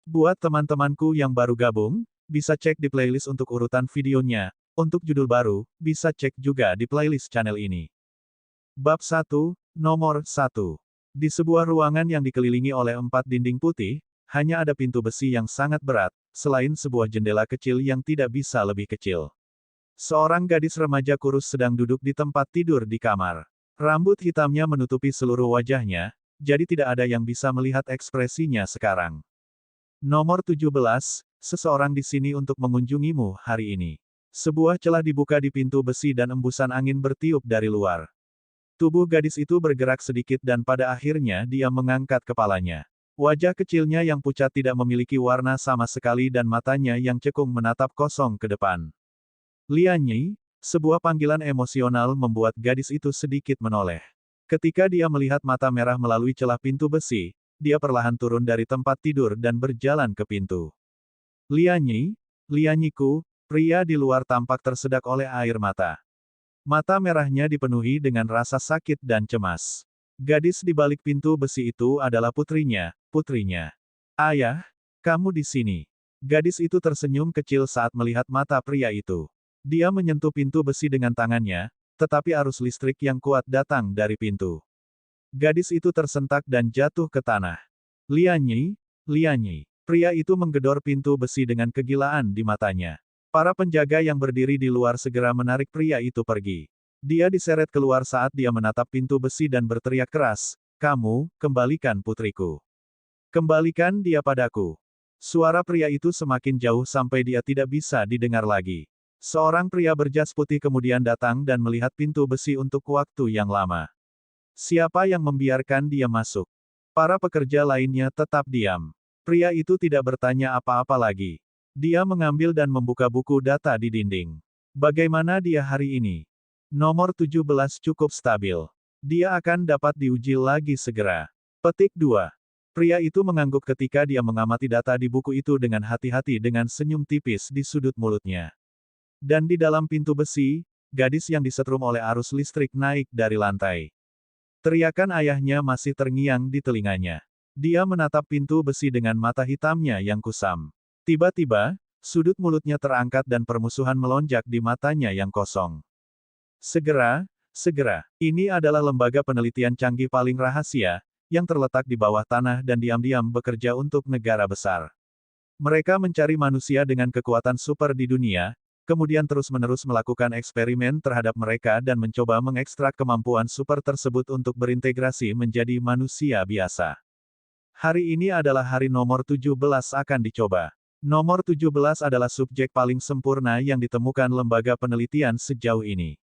Buat teman-temanku yang baru gabung, bisa cek di playlist untuk urutan videonya. Untuk judul baru, bisa cek juga di playlist channel ini. Bab 1, Nomor 1. Di sebuah ruangan yang dikelilingi oleh 4 dinding putih, hanya ada pintu besi yang sangat berat, selain sebuah jendela kecil yang tidak bisa lebih kecil. Seorang gadis remaja kurus sedang duduk di tempat tidur di kamar. Rambut hitamnya menutupi seluruh wajahnya, jadi tidak ada yang bisa melihat ekspresinya sekarang. Nomor 17, seseorang di sini untuk mengunjungimu hari ini. Sebuah celah dibuka di pintu besi dan embusan angin bertiup dari luar. Tubuh gadis itu bergerak sedikit dan pada akhirnya dia mengangkat kepalanya. Wajah kecilnya yang pucat tidak memiliki warna sama sekali dan matanya yang cekung menatap kosong ke depan. Lianyi, sebuah panggilan emosional membuat gadis itu sedikit menoleh. Ketika dia melihat mata merah melalui celah pintu besi, dia perlahan turun dari tempat tidur dan berjalan ke pintu. Lianyi, Lianyiku, pria di luar tampak tersedak oleh air mata. Mata merahnya dipenuhi dengan rasa sakit dan cemas. Gadis di balik pintu besi itu adalah putrinya. Ayah, kamu di sini. Gadis itu tersenyum kecil saat melihat mata pria itu. Dia menyentuh pintu besi dengan tangannya, tetapi arus listrik yang kuat datang dari pintu. Gadis itu tersentak dan jatuh ke tanah. Lianyi, pria itu menggedor pintu besi dengan kegilaan di matanya. Para penjaga yang berdiri di luar segera menarik pria itu pergi. Dia diseret keluar saat dia menatap pintu besi dan berteriak keras, "Kamu, kembalikan putriku. Kembalikan dia padaku." Suara pria itu semakin jauh sampai dia tidak bisa didengar lagi. Seorang pria berjas putih kemudian datang dan melihat pintu besi untuk waktu yang lama. Siapa yang membiarkan dia masuk? Para pekerja lainnya tetap diam. Pria itu tidak bertanya apa-apa lagi. Dia mengambil dan membuka buku data di dinding. Bagaimana dia hari ini? Nomor 17 cukup stabil. Dia akan dapat diuji lagi segera. Petik 2. Pria itu mengangguk ketika dia mengamati data di buku itu dengan hati-hati dengan senyum tipis di sudut mulutnya. Dan di dalam pintu besi, gadis yang disetrum oleh arus listrik naik dari lantai. Teriakan ayahnya masih terngiang di telinganya. Dia menatap pintu besi dengan mata hitamnya yang kusam. Tiba-tiba, sudut mulutnya terangkat dan permusuhan melonjak di matanya yang kosong. Segera, ini adalah lembaga penelitian canggih paling rahasia, yang terletak di bawah tanah dan diam-diam bekerja untuk negara besar. Mereka mencari manusia dengan kekuatan super di dunia, kemudian terus-menerus melakukan eksperimen terhadap mereka dan mencoba mengekstrak kemampuan super tersebut untuk berintegrasi menjadi manusia biasa. Hari ini adalah hari nomor 17 akan dicoba. Nomor 17 adalah subjek paling sempurna yang ditemukan lembaga penelitian sejauh ini.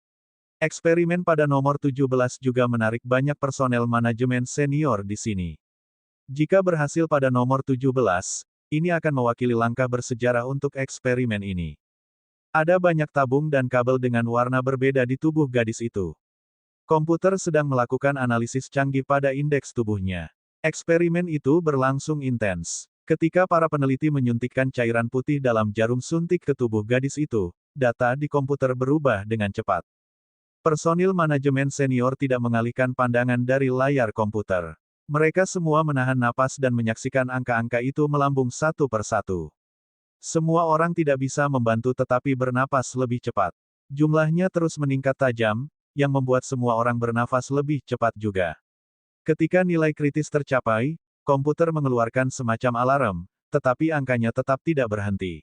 Eksperimen pada nomor 17 juga menarik banyak personel manajemen senior di sini. Jika berhasil pada nomor 17, ini akan mewakili langkah bersejarah untuk eksperimen ini. Ada banyak tabung dan kabel dengan warna berbeda di tubuh gadis itu. Komputer sedang melakukan analisis canggih pada indeks tubuhnya. Eksperimen itu berlangsung intens. Ketika para peneliti menyuntikkan cairan putih dalam jarum suntik ke tubuh gadis itu, data di komputer berubah dengan cepat. Personil manajemen senior tidak mengalihkan pandangan dari layar komputer. Mereka semua menahan napas dan menyaksikan angka-angka itu melambung satu persatu. Semua orang tidak bisa membantu tetapi bernapas lebih cepat. Jumlahnya terus meningkat tajam, yang membuat semua orang bernafas lebih cepat juga. Ketika nilai kritis tercapai, komputer mengeluarkan semacam alarm, tetapi angkanya tetap tidak berhenti.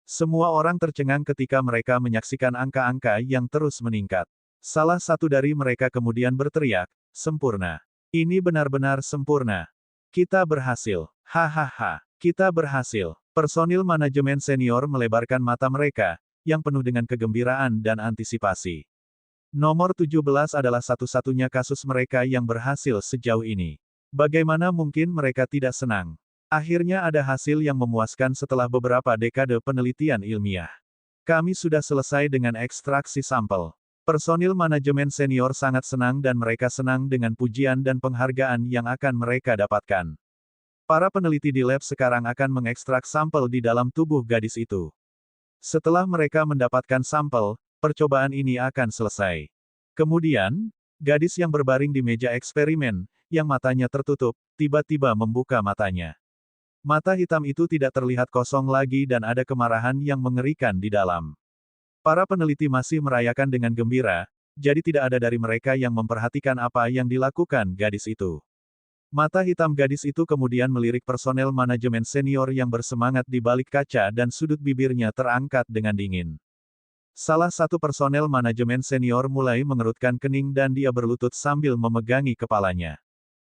Semua orang tercengang ketika mereka menyaksikan angka-angka yang terus meningkat. Salah satu dari mereka kemudian berteriak, "Sempurna. Ini benar-benar sempurna. Kita berhasil. Hahaha. Kita berhasil." Personil manajemen senior melebarkan mata mereka, yang penuh dengan kegembiraan dan antisipasi. Nomor 17 adalah satu-satunya kasus mereka yang berhasil sejauh ini. Bagaimana mungkin mereka tidak senang? Akhirnya ada hasil yang memuaskan setelah beberapa dekade penelitian ilmiah. Kami sudah selesai dengan ekstraksi sampel. Personil manajemen senior sangat senang dan mereka senang dengan pujian dan penghargaan yang akan mereka dapatkan. Para peneliti di lab sekarang akan mengekstrak sampel di dalam tubuh gadis itu. Setelah mereka mendapatkan sampel, percobaan ini akan selesai. Kemudian, gadis yang berbaring di meja eksperimen, yang matanya tertutup, tiba-tiba membuka matanya. Mata hitam itu tidak terlihat kosong lagi dan ada kemarahan yang mengerikan di dalam. Para peneliti masih merayakan dengan gembira, jadi tidak ada dari mereka yang memperhatikan apa yang dilakukan gadis itu. Mata hitam gadis itu kemudian melirik personel manajemen senior yang bersemangat di balik kaca dan sudut bibirnya terangkat dengan dingin. Salah satu personel manajemen senior mulai mengerutkan kening dan dia berlutut sambil memegangi kepalanya.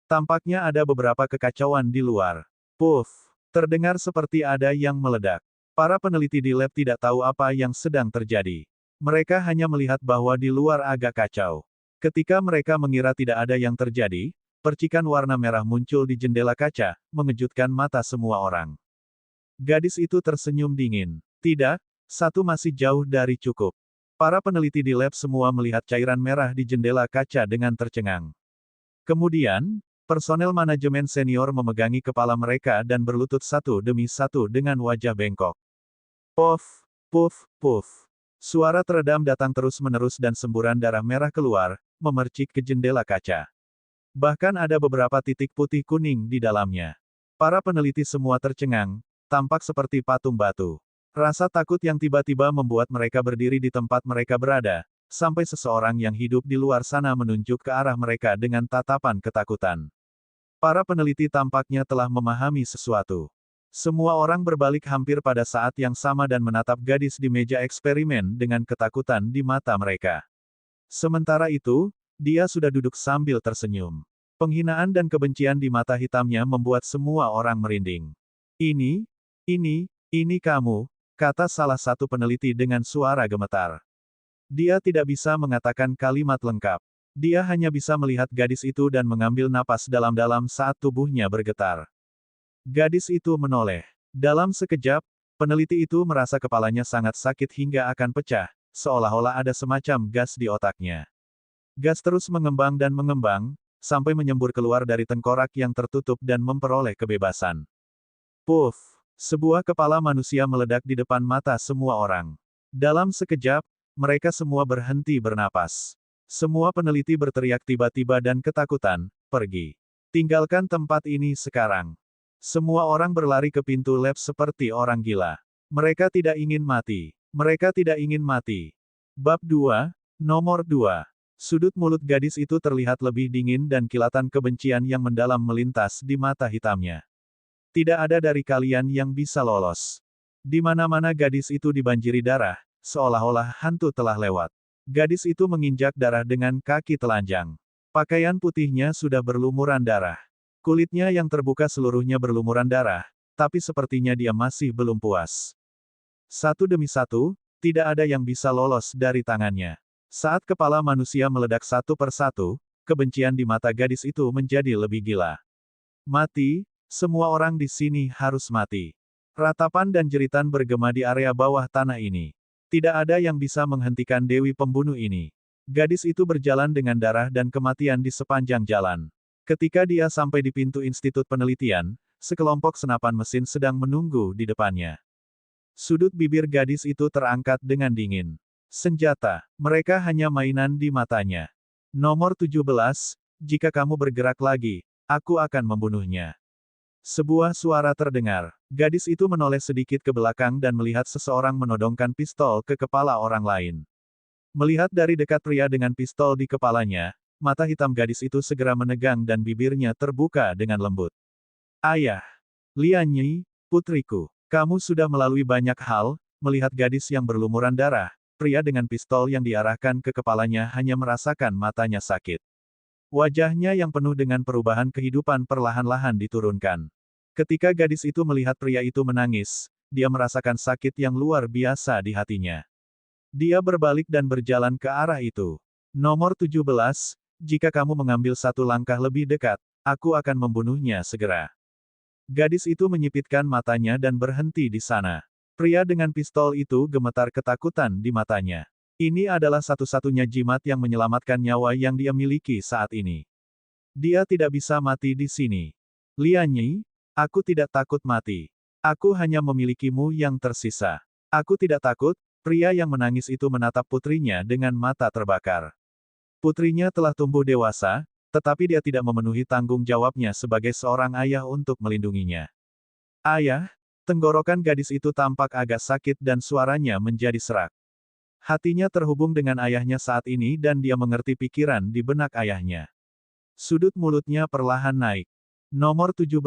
Tampaknya ada beberapa kekacauan di luar. Puff! Terdengar seperti ada yang meledak. Para peneliti di lab tidak tahu apa yang sedang terjadi. Mereka hanya melihat bahwa di luar agak kacau. Ketika mereka mengira tidak ada yang terjadi, percikan warna merah muncul di jendela kaca, mengejutkan mata semua orang. Gadis itu tersenyum dingin. Tidak, satu masih jauh dari cukup. Para peneliti di lab semua melihat cairan merah di jendela kaca dengan tercengang. Kemudian, personel manajemen senior memegangi kepala mereka dan berlutut satu demi satu dengan wajah bengkok. Puff, puff, puff. Suara teredam datang terus-menerus dan semburan darah merah keluar, memercik ke jendela kaca. Bahkan ada beberapa titik putih kuning di dalamnya. Para peneliti semua tercengang, tampak seperti patung batu. Rasa takut yang tiba-tiba membuat mereka berdiri di tempat mereka berada, sampai seseorang yang hidup di luar sana menunjuk ke arah mereka dengan tatapan ketakutan. Para peneliti tampaknya telah memahami sesuatu. Semua orang berbalik hampir pada saat yang sama dan menatap gadis di meja eksperimen dengan ketakutan di mata mereka. Sementara itu, dia sudah duduk sambil tersenyum. Penghinaan dan kebencian di mata hitamnya membuat semua orang merinding. Ini kamu, kata salah satu peneliti dengan suara gemetar. Dia tidak bisa mengatakan kalimat lengkap. Dia hanya bisa melihat gadis itu dan mengambil napas dalam-dalam saat tubuhnya bergetar. Gadis itu menoleh. Dalam sekejap, peneliti itu merasa kepalanya sangat sakit hingga akan pecah, seolah-olah ada semacam gas di otaknya. Gas terus mengembang dan mengembang, sampai menyembur keluar dari tengkorak yang tertutup dan memperoleh kebebasan. Puff! Sebuah kepala manusia meledak di depan mata semua orang. Dalam sekejap, mereka semua berhenti bernapas. Semua peneliti berteriak tiba-tiba dan ketakutan, pergi. Tinggalkan tempat ini sekarang. Semua orang berlari ke pintu lab seperti orang gila. Mereka tidak ingin mati. Mereka tidak ingin mati. Bab 2, Nomor 2. Sudut mulut gadis itu terlihat lebih dingin dan kilatan kebencian yang mendalam melintas di mata hitamnya. Tidak ada dari kalian yang bisa lolos. Di mana-mana gadis itu dibanjiri darah, seolah-olah hantu telah lewat. Gadis itu menginjak darah dengan kaki telanjang. Pakaian putihnya sudah berlumuran darah. Kulitnya yang terbuka seluruhnya berlumuran darah, tapi sepertinya dia masih belum puas. Satu demi satu, tidak ada yang bisa lolos dari tangannya. Saat kepala manusia meledak satu persatu, kebencian di mata gadis itu menjadi lebih gila. Mati, semua orang di sini harus mati. Ratapan dan jeritan bergema di area bawah tanah ini. Tidak ada yang bisa menghentikan Dewi Pembunuh ini. Gadis itu berjalan dengan darah dan kematian di sepanjang jalan. Ketika dia sampai di pintu Institut Penelitian, sekelompok senapan mesin sedang menunggu di depannya. Sudut bibir gadis itu terangkat dengan dingin. Senjata, mereka hanya mainan di matanya. Nomor 17, jika kamu bergerak lagi, aku akan membunuhnya. Sebuah suara terdengar. Gadis itu menoleh sedikit ke belakang dan melihat seseorang menodongkan pistol ke kepala orang lain. Melihat dari dekat pria dengan pistol di kepalanya, mata hitam gadis itu segera menegang dan bibirnya terbuka dengan lembut. Ayah! Lian Yi, putriku, kamu sudah melalui banyak hal. Melihat gadis yang berlumuran darah, pria dengan pistol yang diarahkan ke kepalanya hanya merasakan matanya sakit. Wajahnya yang penuh dengan perubahan kehidupan perlahan-lahan diturunkan. Ketika gadis itu melihat pria itu menangis, dia merasakan sakit yang luar biasa di hatinya. Dia berbalik dan berjalan ke arah itu. Nomor 17, jika kamu mengambil satu langkah lebih dekat, aku akan membunuhnya segera. Gadis itu menyipitkan matanya dan berhenti di sana. Pria dengan pistol itu gemetar ketakutan di matanya. Ini adalah satu-satunya jimat yang menyelamatkan nyawa yang dia miliki saat ini. Dia tidak bisa mati di sini. Lian Yi, aku tidak takut mati. Aku hanya memilikimu yang tersisa. Aku tidak takut. Pria yang menangis itu menatap putrinya dengan mata terbakar. Putrinya telah tumbuh dewasa, tetapi dia tidak memenuhi tanggung jawabnya sebagai seorang ayah untuk melindunginya. Ayah, tenggorokan gadis itu tampak agak sakit dan suaranya menjadi serak. Hatinya terhubung dengan ayahnya saat ini dan dia mengerti pikiran di benak ayahnya. Sudut mulutnya perlahan naik. Nomor 17,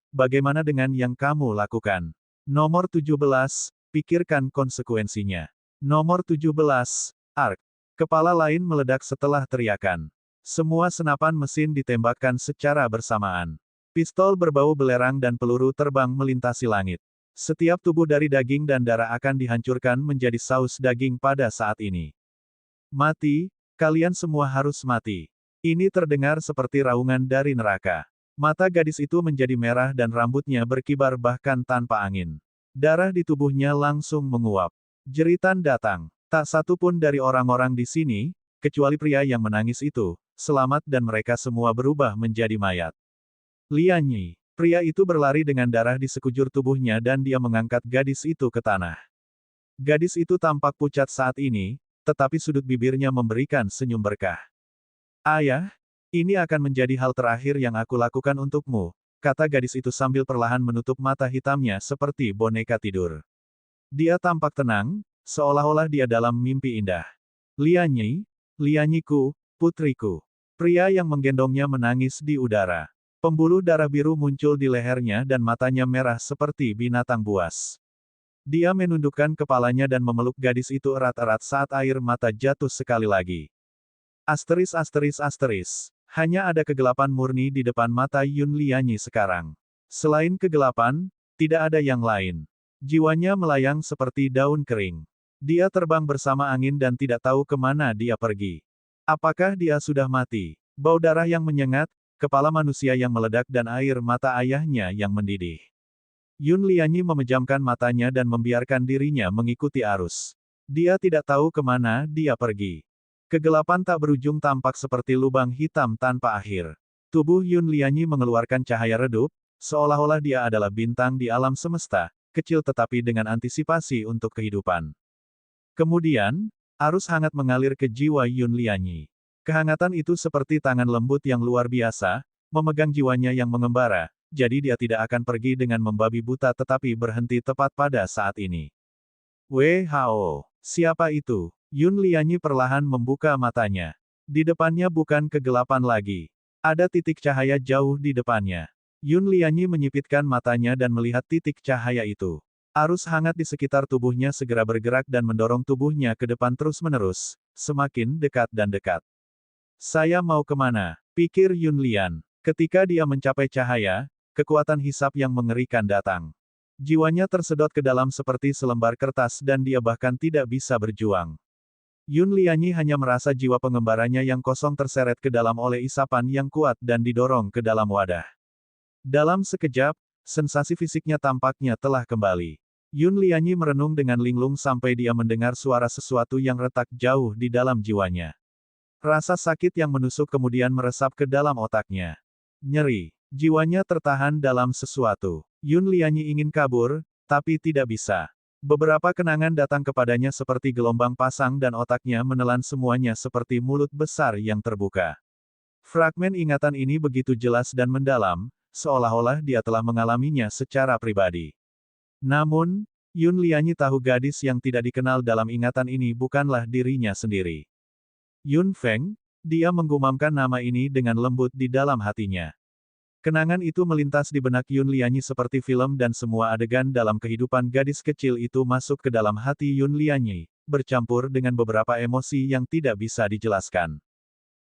bagaimana dengan yang kamu lakukan? Nomor 17, pikirkan konsekuensinya. Nomor 17, Ark. Kepala lain meledak setelah teriakan. Semua senapan mesin ditembakkan secara bersamaan. Pistol berbau belerang dan peluru terbang melintasi langit. Setiap tubuh dari daging dan darah akan dihancurkan menjadi saus daging pada saat ini. Mati, kalian semua harus mati. Ini terdengar seperti raungan dari neraka. Mata gadis itu menjadi merah dan rambutnya berkibar bahkan tanpa angin. Darah di tubuhnya langsung menguap. Jeritan datang. Tak satu pun dari orang-orang di sini, kecuali pria yang menangis itu, selamat dan mereka semua berubah menjadi mayat. Lian Yi. Pria itu berlari dengan darah di sekujur tubuhnya dan dia mengangkat gadis itu ke tanah. Gadis itu tampak pucat saat ini, tetapi sudut bibirnya memberikan senyum berkah. Ayah, ini akan menjadi hal terakhir yang aku lakukan untukmu, kata gadis itu sambil perlahan menutup mata hitamnya seperti boneka tidur. Dia tampak tenang, seolah-olah dia dalam mimpi indah. Lian Yi, Lian Yiku, putriku. Pria yang menggendongnya menangis di udara. Pembuluh darah biru muncul di lehernya dan matanya merah seperti binatang buas. Dia menundukkan kepalanya dan memeluk gadis itu erat-erat saat air mata jatuh sekali lagi. Asteris asteris asteris. Hanya ada kegelapan murni di depan mata Yun Lianyi sekarang. Selain kegelapan, tidak ada yang lain. Jiwanya melayang seperti daun kering. Dia terbang bersama angin dan tidak tahu kemana dia pergi. Apakah dia sudah mati? Bau darah yang menyengat, kepala manusia yang meledak dan air mata ayahnya yang mendidih. Yun Lianyi memejamkan matanya dan membiarkan dirinya mengikuti arus. Dia tidak tahu kemana dia pergi. Kegelapan tak berujung tampak seperti lubang hitam tanpa akhir. Tubuh Yun Lianyi mengeluarkan cahaya redup, seolah-olah dia adalah bintang di alam semesta, kecil tetapi dengan antisipasi untuk kehidupan. Kemudian, arus hangat mengalir ke jiwa Yun Lianyi. Kehangatan itu seperti tangan lembut yang luar biasa, memegang jiwanya yang mengembara, jadi dia tidak akan pergi dengan membabi buta tetapi berhenti tepat pada saat ini. WHO, siapa itu? Yun Lianyi perlahan membuka matanya. Di depannya bukan kegelapan lagi. Ada titik cahaya jauh di depannya. Yun Lianyi menyipitkan matanya dan melihat titik cahaya itu. Arus hangat di sekitar tubuhnya segera bergerak dan mendorong tubuhnya ke depan terus-menerus, semakin dekat dan dekat. Saya mau kemana? Pikir Yun Lian. Ketika dia mencapai cahaya, kekuatan hisap yang mengerikan datang. Jiwanya tersedot ke dalam seperti selembar kertas dan dia bahkan tidak bisa berjuang. Yun Lianyi hanya merasa jiwa pengembaranya yang kosong terseret ke dalam oleh isapan yang kuat dan didorong ke dalam wadah. Dalam sekejap, sensasi fisiknya tampaknya telah kembali. Yun Lianyi merenung dengan linglung sampai dia mendengar suara sesuatu yang retak jauh di dalam jiwanya. Rasa sakit yang menusuk kemudian meresap ke dalam otaknya. Nyeri. Jiwanya tertahan dalam sesuatu. Yun Lianyi ingin kabur, tapi tidak bisa. Beberapa kenangan datang kepadanya seperti gelombang pasang dan otaknya menelan semuanya seperti mulut besar yang terbuka. Fragmen ingatan ini begitu jelas dan mendalam, seolah-olah dia telah mengalaminya secara pribadi. Namun, Yun Lianyi tahu gadis yang tidak dikenal dalam ingatan ini bukanlah dirinya sendiri. Yun Feng, dia menggumamkan nama ini dengan lembut di dalam hatinya. Kenangan itu melintas di benak Yun Lianyi seperti film dan semua adegan dalam kehidupan gadis kecil itu masuk ke dalam hati Yun Lianyi, bercampur dengan beberapa emosi yang tidak bisa dijelaskan.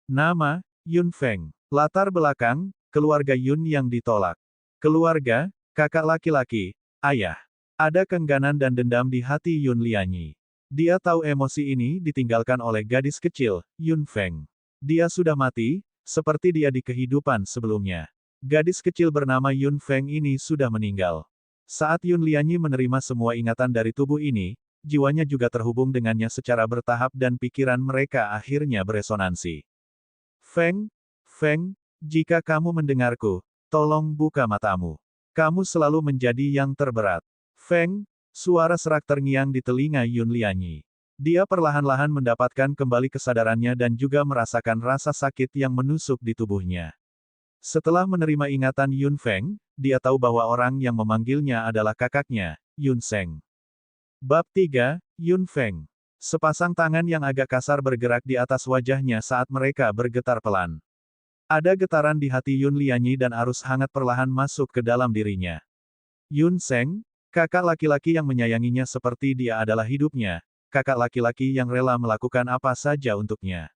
Nama, Yun Feng. Latar belakang, keluarga Yun yang ditolak. Keluarga, kakak laki-laki, ayah. Ada keengganan dan dendam di hati Yun Lianyi. Dia tahu emosi ini ditinggalkan oleh gadis kecil, Yun Feng. Dia sudah mati, seperti dia di kehidupan sebelumnya. Gadis kecil bernama Yun Feng ini sudah meninggal. Saat Yun Lianyi menerima semua ingatan dari tubuh ini, jiwanya juga terhubung dengannya secara bertahap dan pikiran mereka akhirnya beresonansi. Feng, jika kamu mendengarku, tolong buka matamu. Kamu selalu menjadi yang terberat. Feng, suara serak terngiang di telinga Yun Lianyi. Dia perlahan-lahan mendapatkan kembali kesadarannya dan juga merasakan rasa sakit yang menusuk di tubuhnya. Setelah menerima ingatan Yun Feng, dia tahu bahwa orang yang memanggilnya adalah kakaknya, Yun Seng. Bab 3, Yun Feng. Sepasang tangan yang agak kasar bergerak di atas wajahnya saat mereka bergetar pelan. Ada getaran di hati Yun Lianyi dan arus hangat perlahan masuk ke dalam dirinya. Yun Seng, kakak laki-laki yang menyayanginya seperti dia adalah hidupnya, kakak laki-laki yang rela melakukan apa saja untuknya.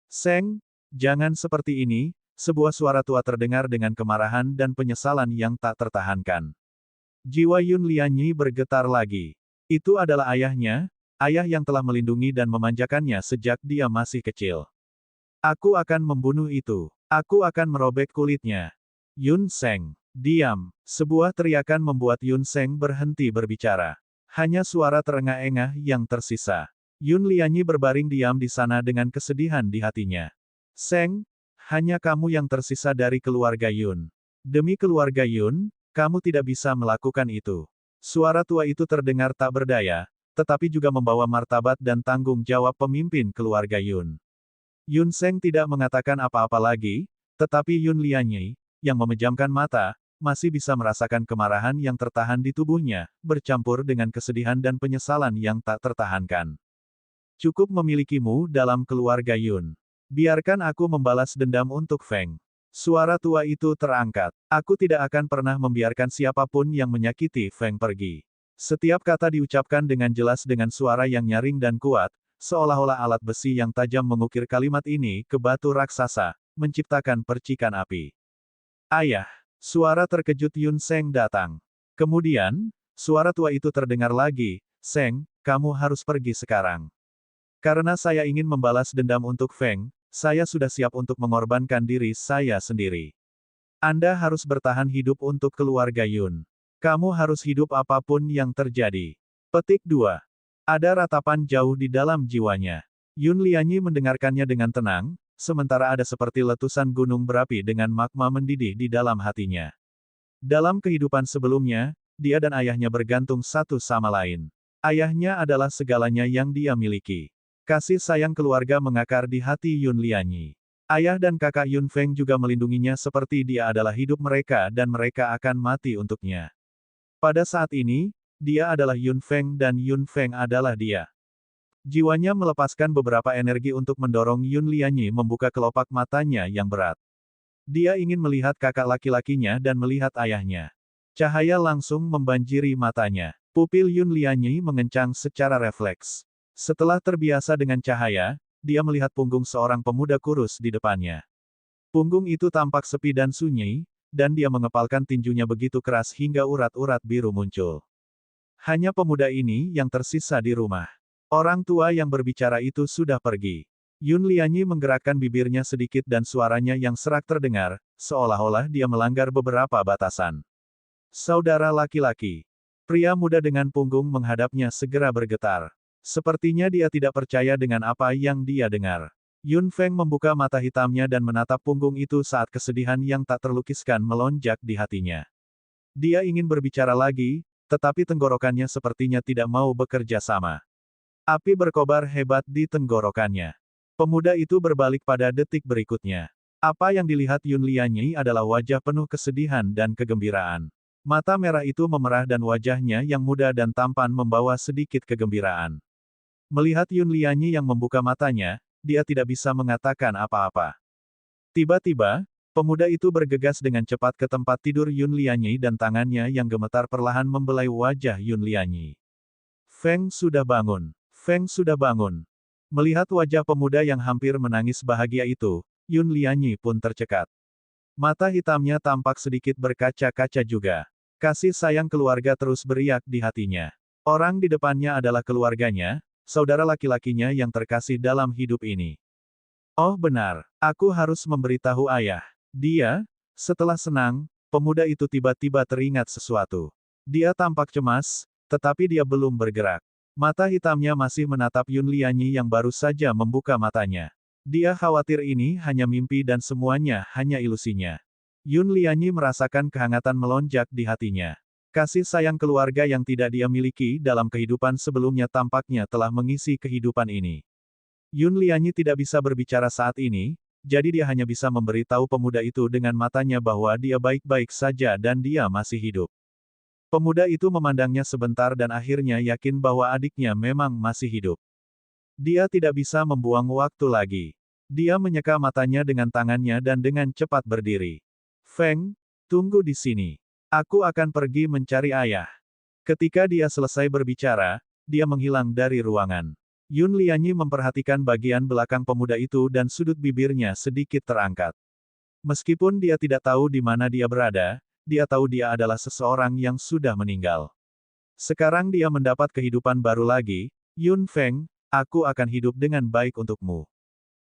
Seng, jangan seperti ini. Sebuah suara tua terdengar dengan kemarahan dan penyesalan yang tak tertahankan. Jiwa Yun Lianyi bergetar lagi. Itu adalah ayahnya, ayah yang telah melindungi dan memanjakannya sejak dia masih kecil. Aku akan membunuh itu. Aku akan merobek kulitnya. Yun Seng, diam. Sebuah teriakan membuat Yun Seng berhenti berbicara. Hanya suara terengah-engah yang tersisa. Yun Lianyi berbaring diam di sana dengan kesedihan di hatinya. Seng, hanya kamu yang tersisa dari keluarga Yun. Demi keluarga Yun, kamu tidak bisa melakukan itu. Suara tua itu terdengar tak berdaya, tetapi juga membawa martabat dan tanggung jawab pemimpin keluarga Yun. Yun Seng tidak mengatakan apa-apa lagi, tetapi Yun Lianyi, yang memejamkan mata, masih bisa merasakan kemarahan yang tertahan di tubuhnya, bercampur dengan kesedihan dan penyesalan yang tak tertahankan. Cukup memilikimu dalam keluarga Yun. Biarkan aku membalas dendam untuk Feng. Suara tua itu terangkat. Aku tidak akan pernah membiarkan siapapun yang menyakiti Feng pergi. Setiap kata diucapkan dengan jelas dengan suara yang nyaring dan kuat, seolah-olah alat besi yang tajam mengukir kalimat ini ke batu raksasa, menciptakan percikan api. Ayah! Suara terkejut Yun Seng datang. Kemudian, suara tua itu terdengar lagi, Seng, kamu harus pergi sekarang. Karena saya ingin membalas dendam untuk Feng, saya sudah siap untuk mengorbankan diri saya sendiri. Anda harus bertahan hidup untuk keluarga Yun. Kamu harus hidup apapun yang terjadi. Petik 2. Ada ratapan jauh di dalam jiwanya. Yun Lianyi mendengarkannya dengan tenang, sementara ada seperti letusan gunung berapi dengan magma mendidih di dalam hatinya. Dalam kehidupan sebelumnya, dia dan ayahnya bergantung satu sama lain. Ayahnya adalah segalanya yang dia miliki. Kasih sayang keluarga mengakar di hati Yun Lianyi. Ayah dan kakak Yun Feng juga melindunginya seperti dia adalah hidup mereka dan mereka akan mati untuknya. Pada saat ini, dia adalah Yun Feng dan Yun Feng adalah dia. Jiwanya melepaskan beberapa energi untuk mendorong Yun Lianyi membuka kelopak matanya yang berat. Dia ingin melihat kakak laki-lakinya dan melihat ayahnya. Cahaya langsung membanjiri matanya. Pupil Yun Lianyi mengencang secara refleks. Setelah terbiasa dengan cahaya, dia melihat punggung seorang pemuda kurus di depannya. Punggung itu tampak sepi dan sunyi, dan dia mengepalkan tinjunya begitu keras hingga urat-urat biru muncul. Hanya pemuda ini yang tersisa di rumah. Orang tua yang berbicara itu sudah pergi. Yun Lianyi menggerakkan bibirnya sedikit dan suaranya yang serak terdengar, seolah-olah dia melanggar beberapa batasan. Saudara laki-laki. Pria muda dengan punggung menghadapnya segera bergetar. Sepertinya dia tidak percaya dengan apa yang dia dengar. Yun Feng membuka mata hitamnya dan menatap punggung itu saat kesedihan yang tak terlukiskan melonjak di hatinya. Dia ingin berbicara lagi, tetapi tenggorokannya sepertinya tidak mau bekerja sama. Api berkobar hebat di tenggorokannya. Pemuda itu berbalik pada detik berikutnya. Apa yang dilihat Yun Lianyi adalah wajah penuh kesedihan dan kegembiraan. Mata merah itu memerah dan wajahnya yang muda dan tampan membawa sedikit kegembiraan. Melihat Yun Lianyi yang membuka matanya, dia tidak bisa mengatakan apa-apa. Tiba-tiba, pemuda itu bergegas dengan cepat ke tempat tidur Yun Lianyi dan tangannya yang gemetar perlahan membelai wajah Yun Lianyi. Feng sudah bangun. Feng sudah bangun. Melihat wajah pemuda yang hampir menangis bahagia itu, Yun Lianyi pun tercekat. Mata hitamnya tampak sedikit berkaca-kaca juga. Kasih sayang keluarga terus beriak di hatinya. Orang di depannya adalah keluarganya, saudara laki-lakinya yang terkasih dalam hidup ini. Oh benar, aku harus memberitahu ayah. Dia, setelah senang, pemuda itu tiba-tiba teringat sesuatu. Dia tampak cemas, tetapi dia belum bergerak. Mata hitamnya masih menatap Yun Lianyi yang baru saja membuka matanya. Dia khawatir ini hanya mimpi dan semuanya hanya ilusinya. Yun Lianyi merasakan kehangatan melonjak di hatinya. Kasih sayang keluarga yang tidak dia miliki dalam kehidupan sebelumnya tampaknya telah mengisi kehidupan ini. Yun Lianyi tidak bisa berbicara saat ini, jadi dia hanya bisa memberitahu pemuda itu dengan matanya bahwa dia baik-baik saja dan dia masih hidup. Pemuda itu memandangnya sebentar dan akhirnya yakin bahwa adiknya memang masih hidup. Dia tidak bisa membuang waktu lagi. Dia menyeka matanya dengan tangannya dan dengan cepat berdiri. Feng, tunggu di sini. Aku akan pergi mencari ayah. Ketika dia selesai berbicara, dia menghilang dari ruangan. Yun Lianyi memperhatikan bagian belakang pemuda itu dan sudut bibirnya sedikit terangkat. Meskipun dia tidak tahu di mana dia berada, dia tahu dia adalah seseorang yang sudah meninggal. Sekarang dia mendapat kehidupan baru lagi. Yun Feng, aku akan hidup dengan baik untukmu.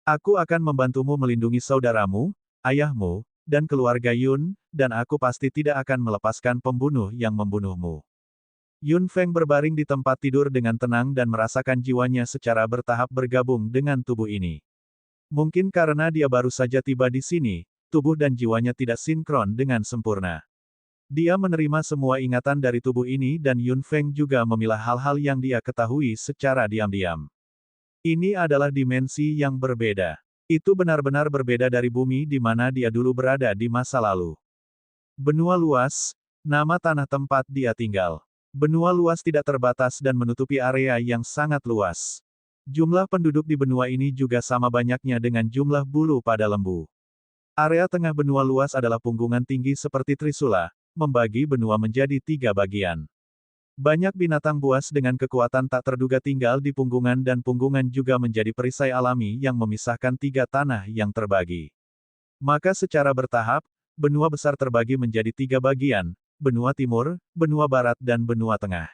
Aku akan membantumu melindungi saudaramu, ayahmu, dan keluarga Yun, dan aku pasti tidak akan melepaskan pembunuh yang membunuhmu. Yun Feng berbaring di tempat tidur dengan tenang dan merasakan jiwanya secara bertahap bergabung dengan tubuh ini. Mungkin karena dia baru saja tiba di sini, tubuh dan jiwanya tidak sinkron dengan sempurna. Dia menerima semua ingatan dari tubuh ini dan Yun Feng juga memilah hal-hal yang dia ketahui secara diam-diam. Ini adalah dimensi yang berbeda. Itu benar-benar berbeda dari bumi di mana dia dulu berada di masa lalu. Benua luas, nama tanah tempat dia tinggal. Benua luas tidak terbatas dan menutupi area yang sangat luas. Jumlah penduduk di benua ini juga sama banyaknya dengan jumlah bulu pada lembu. Area tengah benua luas adalah punggungan tinggi seperti trisula, membagi benua menjadi 3 bagian. Banyak binatang buas dengan kekuatan tak terduga tinggal di punggungan dan punggungan juga menjadi perisai alami yang memisahkan 3 tanah yang terbagi. Maka secara bertahap, benua besar terbagi menjadi 3 bagian, benua timur, benua barat dan benua tengah.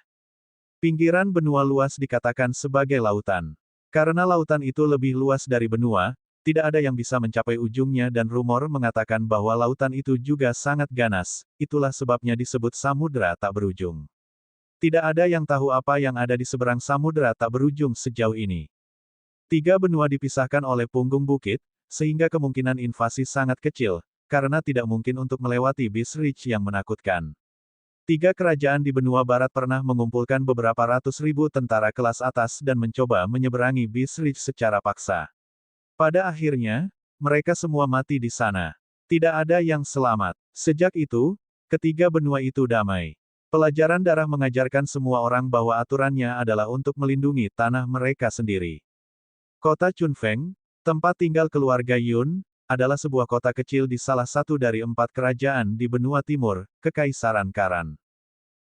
Pinggiran benua luas dikatakan sebagai lautan. Karena lautan itu lebih luas dari benua, tidak ada yang bisa mencapai ujungnya dan rumor mengatakan bahwa lautan itu juga sangat ganas, itulah sebabnya disebut samudera tak berujung. Tidak ada yang tahu apa yang ada di seberang samudera tak berujung sejauh ini. 3 benua dipisahkan oleh punggung bukit, sehingga kemungkinan invasi sangat kecil, karena tidak mungkin untuk melewati Beast Ridge yang menakutkan. 3 kerajaan di benua barat pernah mengumpulkan beberapa ratus ribu tentara kelas atas dan mencoba menyeberangi Beast Ridge secara paksa. Pada akhirnya, mereka semua mati di sana. Tidak ada yang selamat. Sejak itu, ketiga benua itu damai. Pelajaran darah mengajarkan semua orang bahwa aturannya adalah untuk melindungi tanah mereka sendiri. Kota Chunfeng, tempat tinggal keluarga Yun, adalah sebuah kota kecil di salah satu dari 4 kerajaan di benua timur, Kekaisaran Karan.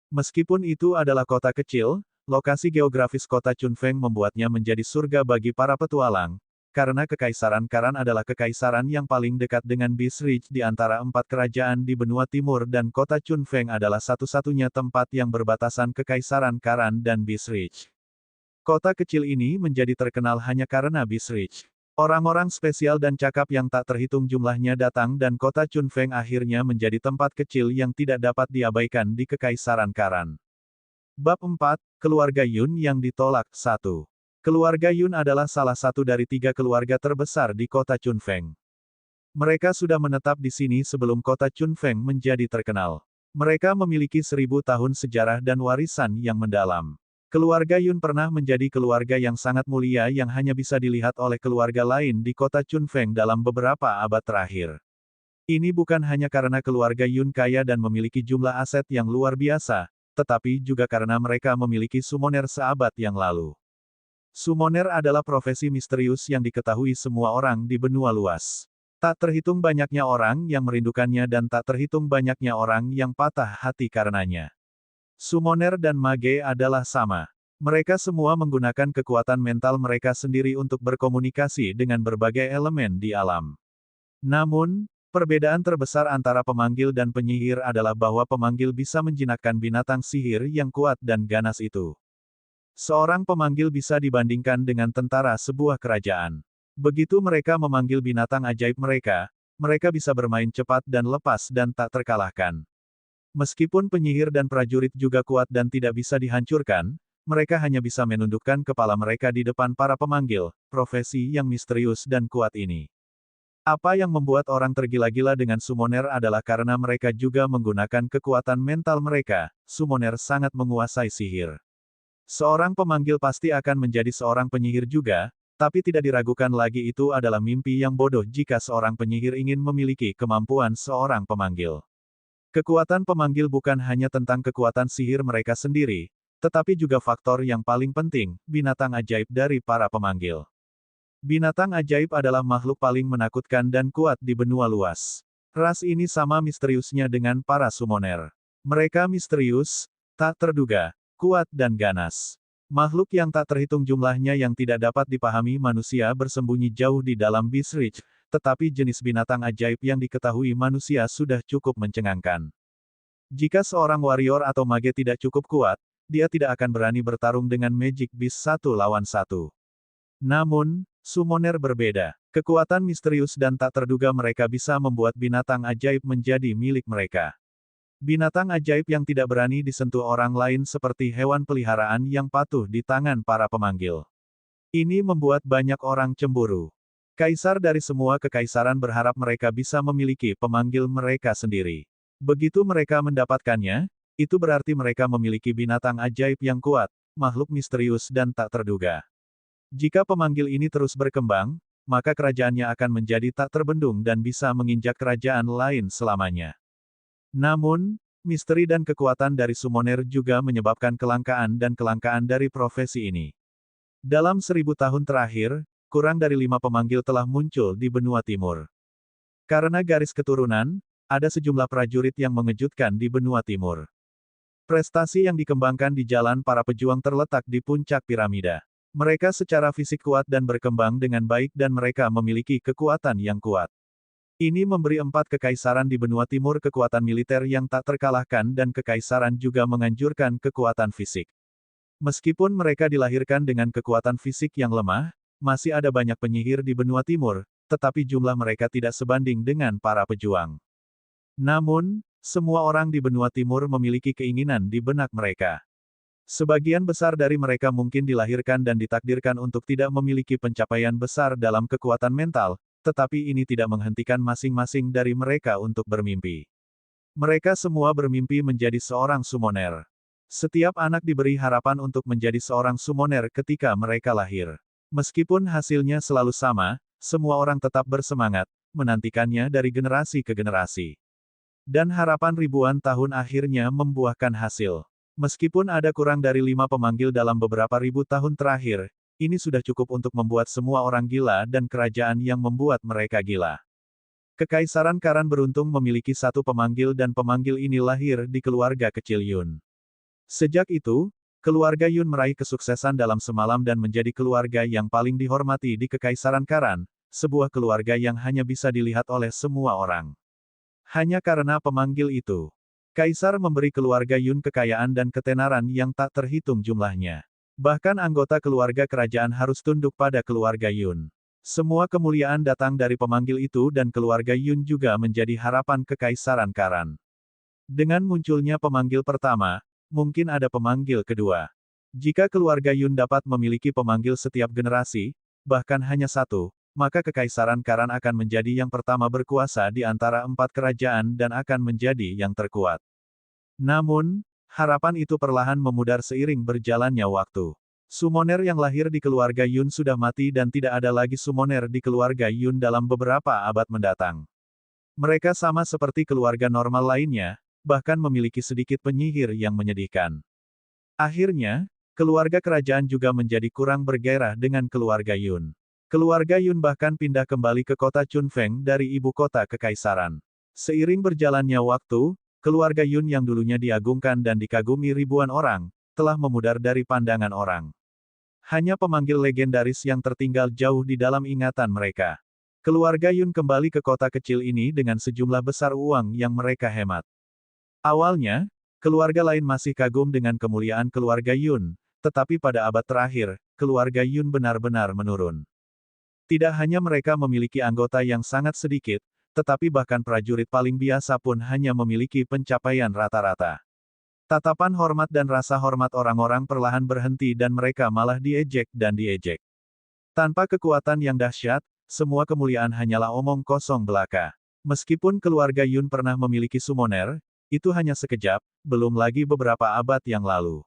Meskipun itu adalah kota kecil, lokasi geografis kota Chunfeng membuatnya menjadi surga bagi para petualang, karena Kekaisaran Karan adalah kekaisaran yang paling dekat dengan Beast Ridge di antara 4 kerajaan di benua timur dan kota Chunfeng adalah satu-satunya tempat yang berbatasan Kekaisaran Karan dan Beast Ridge. Kota kecil ini menjadi terkenal hanya karena Beast Ridge. Orang-orang spesial dan cakap yang tak terhitung jumlahnya datang dan kota Chunfeng akhirnya menjadi tempat kecil yang tidak dapat diabaikan di Kekaisaran Karan. Bab 4, Keluarga Yun yang ditolak. 1. Keluarga Yun adalah salah satu dari 3 keluarga terbesar di kota Chunfeng. Mereka sudah menetap di sini sebelum kota Chunfeng menjadi terkenal. Mereka memiliki 1000 tahun sejarah dan warisan yang mendalam. Keluarga Yun pernah menjadi keluarga yang sangat mulia yang hanya bisa dilihat oleh keluarga lain di kota Chunfeng dalam beberapa abad terakhir. Ini bukan hanya karena keluarga Yun kaya dan memiliki jumlah aset yang luar biasa, tetapi juga karena mereka memiliki summoner seabad yang lalu. Summoner adalah profesi misterius yang diketahui semua orang di benua luas. Tak terhitung banyaknya orang yang merindukannya dan tak terhitung banyaknya orang yang patah hati karenanya. Summoner dan mage adalah sama. Mereka semua menggunakan kekuatan mental mereka sendiri untuk berkomunikasi dengan berbagai elemen di alam. Namun, perbedaan terbesar antara pemanggil dan penyihir adalah bahwa pemanggil bisa menjinakkan binatang sihir yang kuat dan ganas itu. Seorang pemanggil bisa dibandingkan dengan tentara sebuah kerajaan. Begitu mereka memanggil binatang ajaib mereka, mereka bisa bermain cepat dan lepas dan tak terkalahkan. Meskipun penyihir dan prajurit juga kuat dan tidak bisa dihancurkan, mereka hanya bisa menundukkan kepala mereka di depan para pemanggil, profesi yang misterius dan kuat ini. Apa yang membuat orang tergila-gila dengan summoner adalah karena mereka juga menggunakan kekuatan mental mereka, summoner sangat menguasai sihir. Seorang pemanggil pasti akan menjadi seorang penyihir juga, Tapi tidak diragukan lagi itu adalah mimpi yang bodoh jika seorang penyihir ingin memiliki kemampuan seorang pemanggil. Kekuatan pemanggil bukan hanya tentang kekuatan sihir mereka sendiri, tetapi juga faktor yang paling penting, binatang ajaib dari para pemanggil. Binatang ajaib adalah makhluk paling menakutkan dan kuat di benua luas. Ras ini sama misteriusnya dengan para summoner. Mereka misterius, tak terduga, kuat dan ganas. Makhluk yang tak terhitung jumlahnya yang tidak dapat dipahami manusia bersembunyi jauh di dalam Beast Reach, tetapi jenis binatang ajaib yang diketahui manusia sudah cukup mencengangkan. Jika seorang warrior atau mage tidak cukup kuat, dia tidak akan berani bertarung dengan Magic Beast 1 lawan 1. Namun, summoner berbeda. Kekuatan misterius dan tak terduga mereka bisa membuat binatang ajaib menjadi milik mereka. Binatang ajaib yang tidak berani disentuh orang lain seperti hewan peliharaan yang patuh di tangan para pemanggil. Ini membuat banyak orang cemburu. Kaisar dari semua kekaisaran berharap mereka bisa memiliki pemanggil mereka sendiri. Begitu mereka mendapatkannya, itu berarti mereka memiliki binatang ajaib yang kuat, makhluk misterius dan tak terduga. Jika pemanggil ini terus berkembang, maka kerajaannya akan menjadi tak terbendung dan bisa menginjak kerajaan lain selamanya. Namun, misteri dan kekuatan dari summoner juga menyebabkan kelangkaan dari profesi ini. Dalam 1000 tahun terakhir, kurang dari 5 pemanggil telah muncul di benua timur. Karena garis keturunan, ada sejumlah prajurit yang mengejutkan di benua timur. Prestasi yang dikembangkan di jalan para pejuang terletak di puncak piramida. Mereka secara fisik kuat dan berkembang dengan baik dan mereka memiliki kekuatan yang kuat. Ini memberi 4 kekaisaran di benua timur kekuatan militer yang tak terkalahkan dan kekaisaran juga menganjurkan kekuatan fisik. Meskipun mereka dilahirkan dengan kekuatan fisik yang lemah, masih ada banyak penyihir di benua timur, tetapi jumlah mereka tidak sebanding dengan para pejuang. Namun, semua orang di benua timur memiliki keinginan di benak mereka. Sebagian besar dari mereka mungkin dilahirkan dan ditakdirkan untuk tidak memiliki pencapaian besar dalam kekuatan mental, tetapi ini tidak menghentikan masing-masing dari mereka untuk bermimpi. Mereka semua bermimpi menjadi seorang summoner. Setiap anak diberi harapan untuk menjadi seorang summoner ketika mereka lahir. Meskipun hasilnya selalu sama, semua orang tetap bersemangat, menantikannya dari generasi ke generasi. Dan harapan ribuan tahun akhirnya membuahkan hasil. Meskipun ada kurang dari 5 pemanggil dalam beberapa ribu tahun terakhir, ini sudah cukup untuk membuat semua orang gila dan kerajaan yang membuat mereka gila. Kekaisaran Karan beruntung memiliki 1 pemanggil dan pemanggil ini lahir di keluarga kecil Yun. Sejak itu, keluarga Yun meraih kesuksesan dalam semalam dan menjadi keluarga yang paling dihormati di Kekaisaran Karan, sebuah keluarga yang hanya bisa dilihat oleh semua orang. Hanya karena pemanggil itu, Kaisar memberi keluarga Yun kekayaan dan ketenaran yang tak terhitung jumlahnya. Bahkan anggota keluarga kerajaan harus tunduk pada keluarga Yun. Semua kemuliaan datang dari pemanggil itu dan keluarga Yun juga menjadi harapan Kekaisaran Karan. Dengan munculnya pemanggil pertama, mungkin ada pemanggil kedua. Jika keluarga Yun dapat memiliki pemanggil setiap generasi, bahkan hanya 1, maka Kekaisaran Karan akan menjadi yang pertama berkuasa di antara 4 kerajaan dan akan menjadi yang terkuat. Namun, harapan itu perlahan memudar seiring berjalannya waktu. Summoner yang lahir di keluarga Yun sudah mati dan tidak ada lagi summoner di keluarga Yun dalam beberapa abad mendatang. Mereka sama seperti keluarga normal lainnya, bahkan memiliki sedikit penyihir yang menyedihkan. Akhirnya, keluarga kerajaan juga menjadi kurang bergairah dengan keluarga Yun. Keluarga Yun bahkan pindah kembali ke kota Chunfeng dari ibu kota kekaisaran. Seiring berjalannya waktu, keluarga Yun yang dulunya diagungkan dan dikagumi ribuan orang, telah memudar dari pandangan orang. Hanya pemanggil legendaris yang tertinggal jauh di dalam ingatan mereka. Keluarga Yun kembali ke kota kecil ini dengan sejumlah besar uang yang mereka hemat. Awalnya, keluarga lain masih kagum dengan kemuliaan keluarga Yun, tetapi pada abad terakhir, keluarga Yun benar-benar menurun. Tidak hanya mereka memiliki anggota yang sangat sedikit, tetapi bahkan prajurit paling biasa pun hanya memiliki pencapaian rata-rata. Tatapan hormat dan rasa hormat orang-orang perlahan berhenti dan mereka malah diejek dan diejek. Tanpa kekuatan yang dahsyat, semua kemuliaan hanyalah omong kosong belaka. Meskipun keluarga Yun pernah memiliki summoner, itu hanya sekejap, belum lagi beberapa abad yang lalu.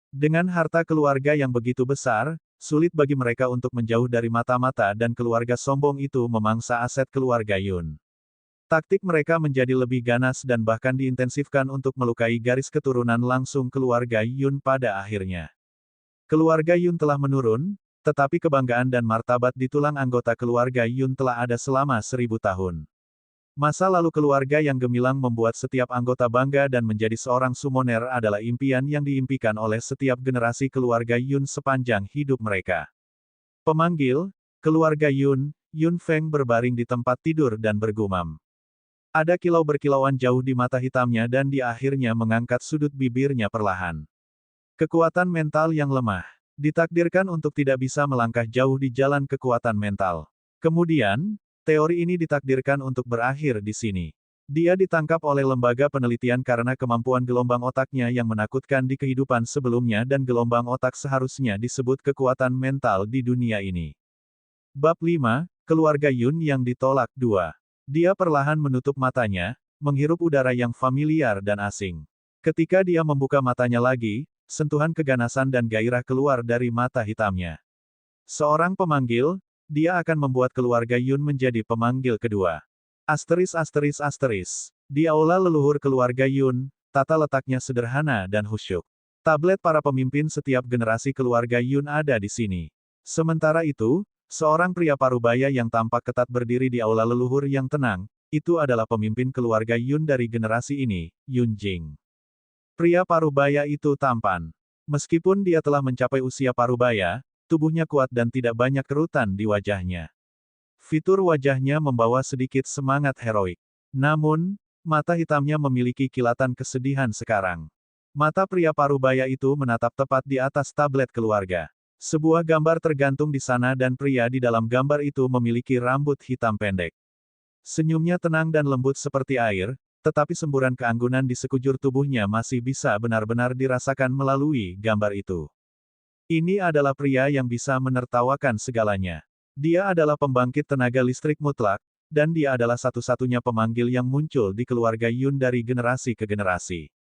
Dengan harta keluarga yang begitu besar, sulit bagi mereka untuk menjauh dari mata-mata dan keluarga sombong itu memangsa aset keluarga Yun. Taktik mereka menjadi lebih ganas dan bahkan diintensifkan untuk melukai garis keturunan langsung keluarga Yun pada akhirnya. Keluarga Yun telah menurun, tetapi kebanggaan dan martabat di tulang anggota keluarga Yun telah ada selama 1000 tahun. Masa lalu keluarga yang gemilang membuat setiap anggota bangga dan menjadi seorang summoner adalah impian yang diimpikan oleh setiap generasi keluarga Yun sepanjang hidup mereka. Pemanggil, keluarga Yun, Yun Feng berbaring di tempat tidur dan bergumam. Ada kilau berkilauan jauh di mata hitamnya dan dia akhirnya mengangkat sudut bibirnya perlahan. Kekuatan mental yang lemah. Ditakdirkan untuk tidak bisa melangkah jauh di jalan kekuatan mental. Kemudian, teori ini ditakdirkan untuk berakhir di sini. Dia ditangkap oleh lembaga penelitian karena kemampuan gelombang otaknya yang menakutkan di kehidupan sebelumnya dan gelombang otak seharusnya disebut kekuatan mental di dunia ini. Bab 5, Keluarga Yun yang ditolak 2. Dia perlahan menutup matanya, menghirup udara yang familiar dan asing. Ketika dia membuka matanya lagi, sentuhan keganasan dan gairah keluar dari mata hitamnya. Seorang pemanggil, dia akan membuat keluarga Yun menjadi pemanggil kedua. *****. Di aula leluhur keluarga Yun, tata letaknya sederhana dan khusyuk. Tablet para pemimpin setiap generasi keluarga Yun ada di sini. Sementara itu, seorang pria parubaya yang tampak ketat berdiri di aula leluhur yang tenang, itu adalah pemimpin keluarga Yun dari generasi ini, Yun Jing. Pria parubaya itu tampan. Meskipun dia telah mencapai usia parubaya, tubuhnya kuat dan tidak banyak kerutan di wajahnya. Fitur wajahnya membawa sedikit semangat heroik. Namun, mata hitamnya memiliki kilatan kesedihan sekarang. Mata pria parubaya itu menatap tepat di atas tablet keluarga. Sebuah gambar tergantung di sana dan pria di dalam gambar itu memiliki rambut hitam pendek. Senyumnya tenang dan lembut seperti air, tetapi semburan keanggunan di sekujur tubuhnya masih bisa benar-benar dirasakan melalui gambar itu. Ini adalah pria yang bisa menertawakan segalanya. Dia adalah pembangkit tenaga listrik mutlak, dan dia adalah satu-satunya pemanggil yang muncul di keluarga Yun dari generasi ke generasi.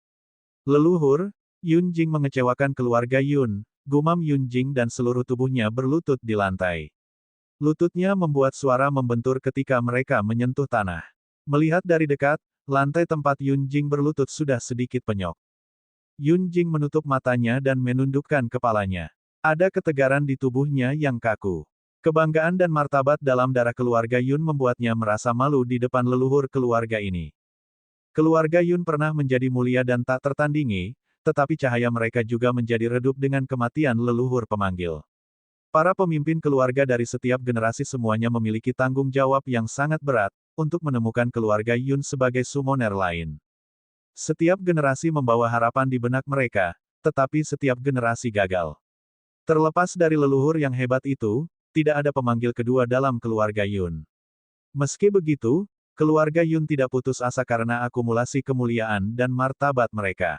Leluhur, Yun Jing mengecewakan keluarga Yun. Gumam Yun Jing dan seluruh tubuhnya berlutut di lantai. Lututnya membuat suara membentur ketika mereka menyentuh tanah. Melihat dari dekat, lantai tempat Yun Jing berlutut sudah sedikit penyok. Yun Jing menutup matanya dan menundukkan kepalanya. Ada ketegaran di tubuhnya yang kaku. Kebanggaan dan martabat dalam darah keluarga Yun membuatnya merasa malu di depan leluhur keluarga ini. Keluarga Yun pernah menjadi mulia dan tak tertandingi, tetapi cahaya mereka juga menjadi redup dengan kematian leluhur pemanggil. Para pemimpin keluarga dari setiap generasi semuanya memiliki tanggung jawab yang sangat berat, untuk menemukan keluarga Yun sebagai summoner lain. Setiap generasi membawa harapan di benak mereka, tetapi setiap generasi gagal. Terlepas dari leluhur yang hebat itu, tidak ada pemanggil kedua dalam keluarga Yun. Meski begitu, keluarga Yun tidak putus asa karena akumulasi kemuliaan dan martabat mereka.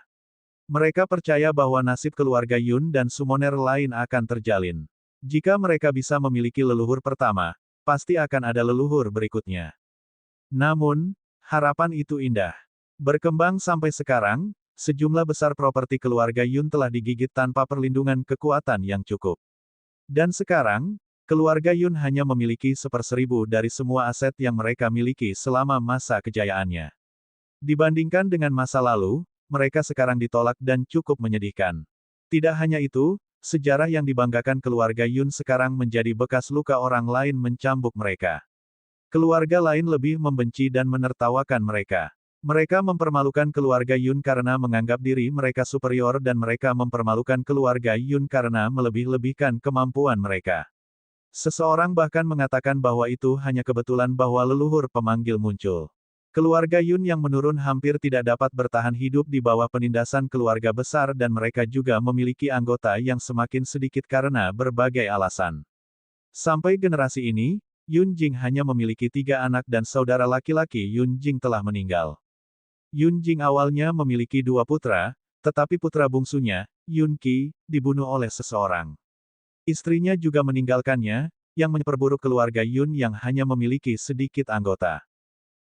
Mereka percaya bahwa nasib keluarga Yun dan summoner lain akan terjalin. Jika mereka bisa memiliki leluhur pertama, pasti akan ada leluhur berikutnya. Namun, harapan itu indah. Berkembang sampai sekarang, sejumlah besar properti keluarga Yun telah digigit tanpa perlindungan kekuatan yang cukup. Dan sekarang, keluarga Yun hanya memiliki 1/1000 dari semua aset yang mereka miliki selama masa kejayaannya. Dibandingkan dengan masa lalu, mereka sekarang ditolak dan cukup menyedihkan. Tidak hanya itu, sejarah yang dibanggakan keluarga Yun sekarang menjadi bekas luka orang lain mencambuk mereka. Keluarga lain lebih membenci dan menertawakan mereka. Mereka mempermalukan keluarga Yun karena menganggap diri mereka superior dan mereka mempermalukan keluarga Yun karena melebih-lebihkan kemampuan mereka. Seseorang bahkan mengatakan bahwa itu hanya kebetulan bahwa leluhur pemanggil muncul. Keluarga Yun yang menurun hampir tidak dapat bertahan hidup di bawah penindasan keluarga besar dan mereka juga memiliki anggota yang semakin sedikit karena berbagai alasan. Sampai generasi ini, Yun Jing hanya memiliki 3 anak dan saudara laki-laki Yun Jing telah meninggal. Yun Jing awalnya memiliki 2 putra, tetapi putra bungsunya, Yun Qi, dibunuh oleh seseorang. Istrinya juga meninggalkannya, yang memperburuk keluarga Yun yang hanya memiliki sedikit anggota.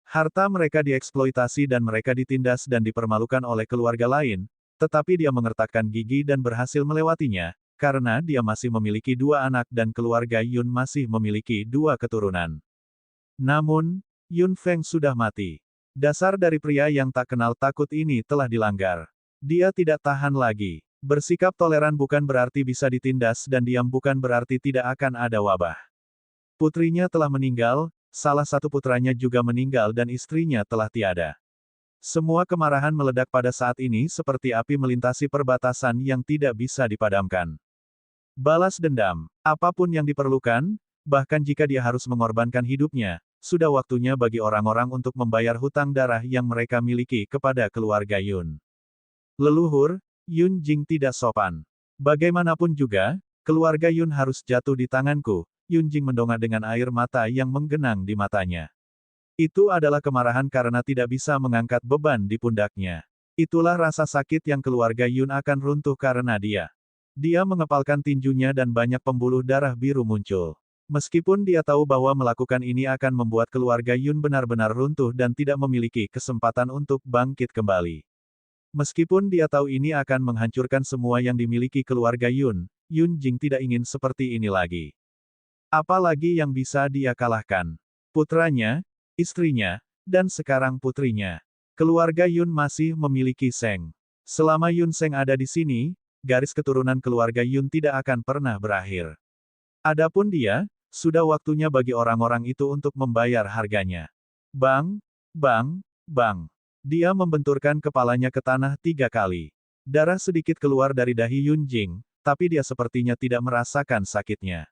Harta mereka dieksploitasi dan mereka ditindas dan dipermalukan oleh keluarga lain, tetapi dia mengertakkan gigi dan berhasil melewatinya, karena dia masih memiliki 2 anak dan keluarga Yun masih memiliki 2 keturunan. Namun, Yun Feng sudah mati. Dasar dari pria yang tak kenal takut ini telah dilanggar. Dia tidak tahan lagi. Bersikap toleran bukan berarti bisa ditindas dan diam bukan berarti tidak akan ada wabah. Putrinya telah meninggal, salah satu putranya juga meninggal dan istrinya telah tiada. Semua kemarahan meledak pada saat ini seperti api melintasi perbatasan yang tidak bisa dipadamkan. Balas dendam. Apapun yang diperlukan, bahkan jika dia harus mengorbankan hidupnya, sudah waktunya bagi orang-orang untuk membayar hutang darah yang mereka miliki kepada keluarga Yun. Leluhur, Yun Jing tidak sopan. Bagaimanapun juga, keluarga Yun harus jatuh di tanganku. Yun Jing mendongak dengan air mata yang menggenang di matanya. Itu adalah kemarahan karena tidak bisa mengangkat beban di pundaknya. Itulah rasa sakit yang keluarga Yun akan runtuh karena dia. Dia mengepalkan tinjunya dan banyak pembuluh darah biru muncul. Meskipun dia tahu bahwa melakukan ini akan membuat keluarga Yun benar-benar runtuh dan tidak memiliki kesempatan untuk bangkit kembali. Meskipun dia tahu ini akan menghancurkan semua yang dimiliki keluarga Yun, Yun Jing tidak ingin seperti ini lagi. Apalagi yang bisa dia kalahkan? Putranya, istrinya, dan sekarang putrinya. Keluarga Yun masih memiliki Seng. Selama Yun Seng ada di sini, garis keturunan keluarga Yun tidak akan pernah berakhir. Adapun dia, sudah waktunya bagi orang-orang itu untuk membayar harganya. Bang, bang, bang. Dia membenturkan kepalanya ke tanah 3 kali. Darah sedikit keluar dari dahi Yun Jing, tapi dia sepertinya tidak merasakan sakitnya.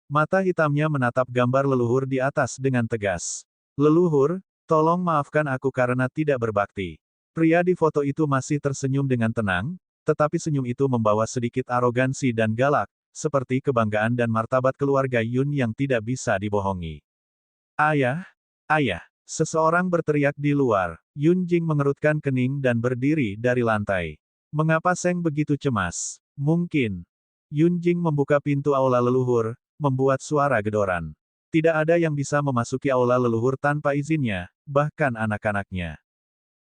Mata hitamnya menatap gambar leluhur di atas dengan tegas. Leluhur, tolong maafkan aku karena tidak berbakti. Pria di foto itu masih tersenyum dengan tenang, tetapi senyum itu membawa sedikit arogansi dan galak, seperti kebanggaan dan martabat keluarga Yun yang tidak bisa dibohongi. Ayah, ayah, seseorang berteriak di luar. Yun Jing mengerutkan kening dan berdiri dari lantai. Mengapa Seng begitu cemas? Mungkin. Yun Jing membuka pintu aula leluhur, membuat suara gedoran. Tidak ada yang bisa memasuki aula leluhur tanpa izinnya, bahkan anak-anaknya.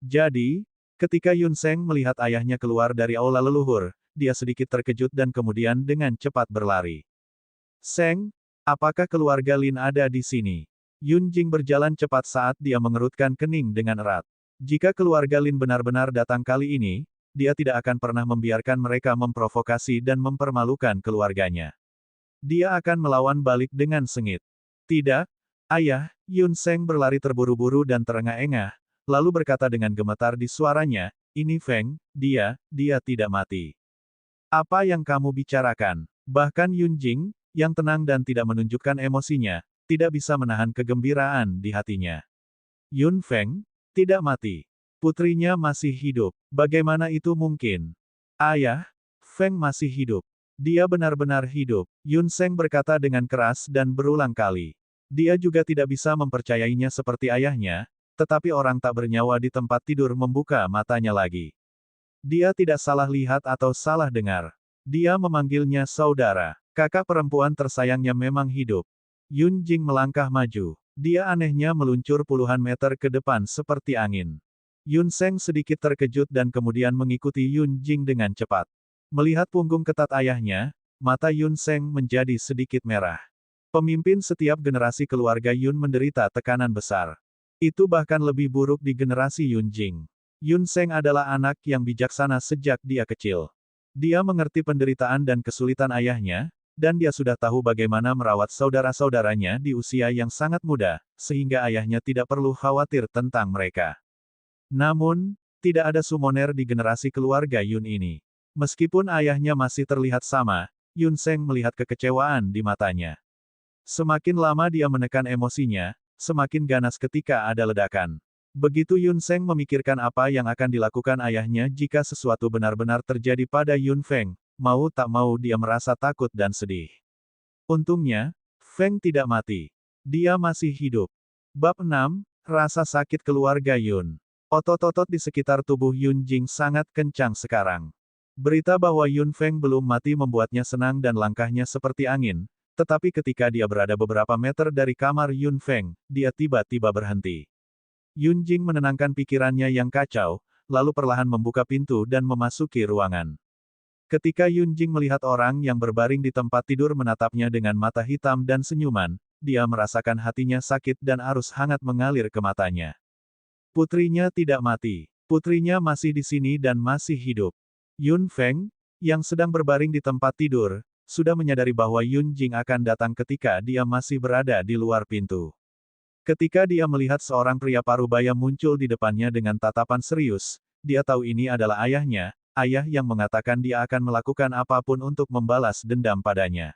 Jadi, ketika Yun Seng melihat ayahnya keluar dari aula leluhur, dia sedikit terkejut dan kemudian dengan cepat berlari. Seng, apakah keluarga Lin ada di sini? Yun Jing berjalan cepat saat dia mengerutkan kening dengan erat. Jika keluarga Lin benar-benar datang kali ini, dia tidak akan pernah membiarkan mereka memprovokasi dan mempermalukan keluarganya. Dia akan melawan balik dengan sengit. Tidak, ayah, Yun Seng berlari terburu-buru dan terengah-engah, lalu berkata dengan gemetar di suaranya, ini Feng, dia tidak mati. Apa yang kamu bicarakan? Bahkan Yun Jing, yang tenang dan tidak menunjukkan emosinya, tidak bisa menahan kegembiraan di hatinya. Yun Feng, tidak mati. Putrinya masih hidup. Bagaimana itu mungkin? Ayah, Feng masih hidup. Dia benar-benar hidup, Yun Seng berkata dengan keras dan berulang kali. Dia juga tidak bisa mempercayainya seperti ayahnya, tetapi orang tak bernyawa di tempat tidur membuka matanya lagi. Dia tidak salah lihat atau salah dengar. Dia memanggilnya saudara. Kakak perempuan tersayangnya memang hidup. Yun Jing melangkah maju. Dia anehnya meluncur puluhan meter ke depan seperti angin. Yun Seng sedikit terkejut dan kemudian mengikuti Yun Jing dengan cepat. Melihat punggung ketat ayahnya, mata Yun Seng menjadi sedikit merah. Pemimpin setiap generasi keluarga Yun menderita tekanan besar. Itu bahkan lebih buruk di generasi Yun Jing. Yun Seng adalah anak yang bijaksana sejak dia kecil. Dia mengerti penderitaan dan kesulitan ayahnya, dan dia sudah tahu bagaimana merawat saudara-saudaranya di usia yang sangat muda, sehingga ayahnya tidak perlu khawatir tentang mereka. Namun, tidak ada summoner di generasi keluarga Yun ini. Meskipun ayahnya masih terlihat sama, Yun Seng melihat kekecewaan di matanya. Semakin lama dia menekan emosinya, semakin ganas ketika ada ledakan. Begitu Yun Seng memikirkan apa yang akan dilakukan ayahnya jika sesuatu benar-benar terjadi pada Yun Feng, mau tak mau dia merasa takut dan sedih. Untungnya, Feng tidak mati. Dia masih hidup. Bab 6, Rasa Sakit Keluarga Yun. Otot-otot di sekitar tubuh Yun Jing sangat kencang sekarang. Berita bahwa Yun Feng belum mati membuatnya senang dan langkahnya seperti angin, tetapi ketika dia berada beberapa meter dari kamar Yun Feng, dia tiba-tiba berhenti. Yun Jing menenangkan pikirannya yang kacau, lalu perlahan membuka pintu dan memasuki ruangan. Ketika Yun Jing melihat orang yang berbaring di tempat tidur menatapnya dengan mata hitam dan senyuman, dia merasakan hatinya sakit dan arus hangat mengalir ke matanya. Putrinya tidak mati. Putrinya masih di sini dan masih hidup. Yun Feng, yang sedang berbaring di tempat tidur, sudah menyadari bahwa Yun Jing akan datang ketika dia masih berada di luar pintu. Ketika dia melihat seorang pria parubaya muncul di depannya dengan tatapan serius, dia tahu ini adalah ayahnya, ayah yang mengatakan dia akan melakukan apapun untuk membalas dendam padanya.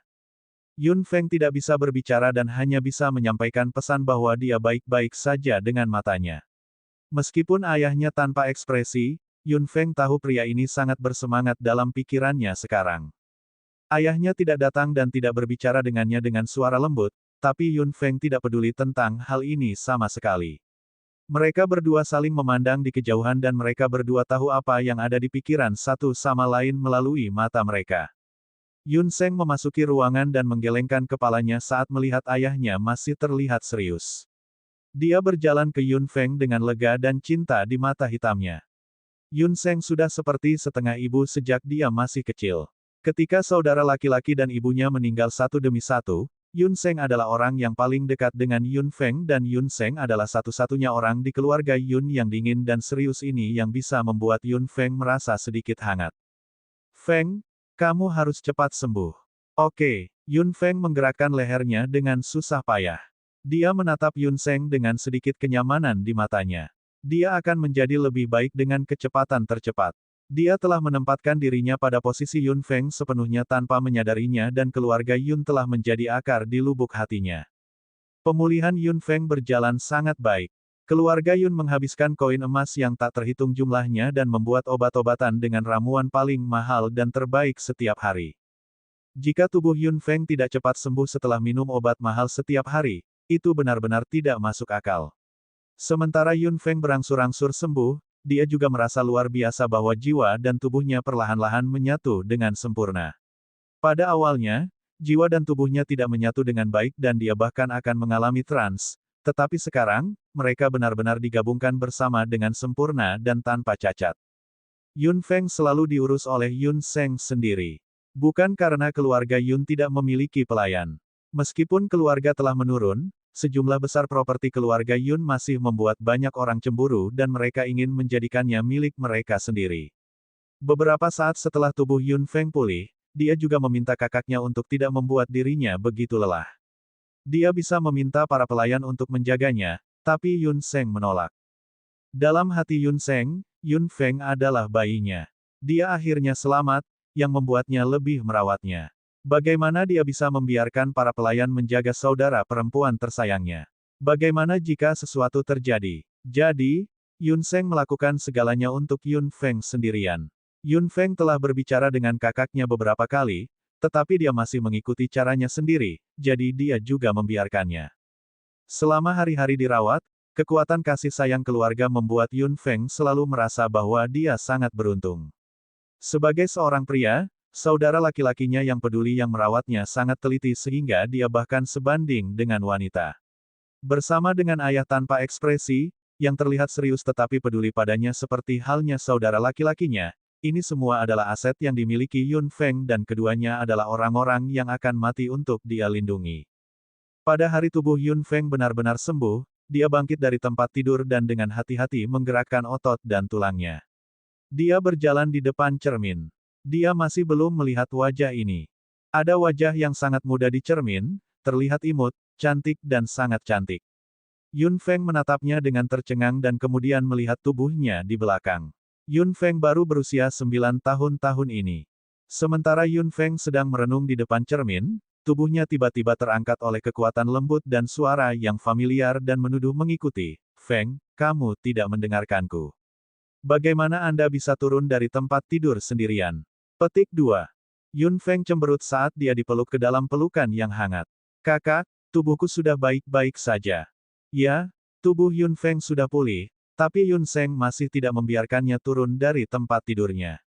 Yun Feng tidak bisa berbicara dan hanya bisa menyampaikan pesan bahwa dia baik-baik saja dengan matanya. Meskipun ayahnya tanpa ekspresi, Yun Feng tahu pria ini sangat bersemangat dalam pikirannya sekarang. Ayahnya tidak datang dan tidak berbicara dengannya dengan suara lembut, tapi Yun Feng tidak peduli tentang hal ini sama sekali. Mereka berdua saling memandang di kejauhan dan mereka berdua tahu apa yang ada di pikiran satu sama lain melalui mata mereka. Yun Feng memasuki ruangan dan menggelengkan kepalanya saat melihat ayahnya masih terlihat serius. Dia berjalan ke Yun Feng dengan lega dan cinta di mata hitamnya. Yun Feng sudah seperti setengah ibu sejak dia masih kecil. Ketika saudara laki-laki dan ibunya meninggal satu demi satu, Yun Feng adalah orang yang paling dekat dengan Yun Feng dan Yun Feng adalah satu-satunya orang di keluarga Yun yang dingin dan serius ini yang bisa membuat Yun Feng merasa sedikit hangat. Feng, kamu harus cepat sembuh. Oke, Yun Feng menggerakkan lehernya dengan susah payah. Dia menatap Yun Feng dengan sedikit kenyamanan di matanya. Dia akan menjadi lebih baik dengan kecepatan tercepat. Dia telah menempatkan dirinya pada posisi Yun Feng sepenuhnya tanpa menyadarinya dan keluarga Yun telah menjadi akar di lubuk hatinya. Pemulihan Yun Feng berjalan sangat baik. Keluarga Yun menghabiskan koin emas yang tak terhitung jumlahnya dan membuat obat-obatan dengan ramuan paling mahal dan terbaik setiap hari. Jika tubuh Yun Feng tidak cepat sembuh setelah minum obat mahal setiap hari, itu benar-benar tidak masuk akal. Sementara Yun Feng berangsur-angsur sembuh, dia juga merasa luar biasa bahwa jiwa dan tubuhnya perlahan-lahan menyatu dengan sempurna. Pada awalnya, jiwa dan tubuhnya tidak menyatu dengan baik dan dia bahkan akan mengalami trans, tetapi sekarang, mereka benar-benar digabungkan bersama dengan sempurna dan tanpa cacat. Yun Feng selalu diurus oleh Yun Feng sendiri. Bukan karena keluarga Yun tidak memiliki pelayan. Meskipun keluarga telah menurun, sejumlah besar properti keluarga Yun masih membuat banyak orang cemburu dan mereka ingin menjadikannya milik mereka sendiri. Beberapa saat setelah tubuh Yun Feng pulih, dia juga meminta kakaknya untuk tidak membuat dirinya begitu lelah. Dia bisa meminta para pelayan untuk menjaganya, tapi Yun Feng menolak. Dalam hati Yun Feng, Yun Feng adalah bayinya. Dia akhirnya selamat, yang membuatnya lebih merawatnya. Bagaimana dia bisa membiarkan para pelayan menjaga saudara perempuan tersayangnya? Bagaimana jika sesuatu terjadi? Jadi, Yun Feng melakukan segalanya untuk Yun Feng sendirian. Yun Feng telah berbicara dengan kakaknya beberapa kali, tetapi dia masih mengikuti caranya sendiri, jadi dia juga membiarkannya. Selama hari-hari dirawat, kekuatan kasih sayang keluarga membuat Yun Feng selalu merasa bahwa dia sangat beruntung. Sebagai seorang pria, saudara laki-lakinya yang peduli yang merawatnya sangat teliti sehingga dia bahkan sebanding dengan wanita. Bersama dengan ayah tanpa ekspresi, yang terlihat serius tetapi peduli padanya seperti halnya saudara laki-lakinya, ini semua adalah aset yang dimiliki Yun Feng dan keduanya adalah orang-orang yang akan mati untuk dia lindungi. Pada hari tubuh Yun Feng benar-benar sembuh, dia bangkit dari tempat tidur dan dengan hati-hati menggerakkan otot dan tulangnya. Dia berjalan di depan cermin. Dia masih belum melihat wajah ini. Ada wajah yang sangat muda di cermin, terlihat imut, cantik dan sangat cantik. Yun Feng menatapnya dengan tercengang dan kemudian melihat tubuhnya di belakang. Yun Feng baru berusia 9 tahun ini. Sementara Yun Feng sedang merenung di depan cermin, tubuhnya tiba-tiba terangkat oleh kekuatan lembut dan suara yang familiar dan menuduh mengikuti. Feng, kamu tidak mendengarkanku. Bagaimana Anda bisa turun dari tempat tidur sendirian? Petik 2. Yun Feng cemberut saat dia dipeluk ke dalam pelukan yang hangat. Kakak, tubuhku sudah baik-baik saja. Ya, tubuh Yun Feng sudah pulih, tapi Yun Feng masih tidak membiarkannya turun dari tempat tidurnya.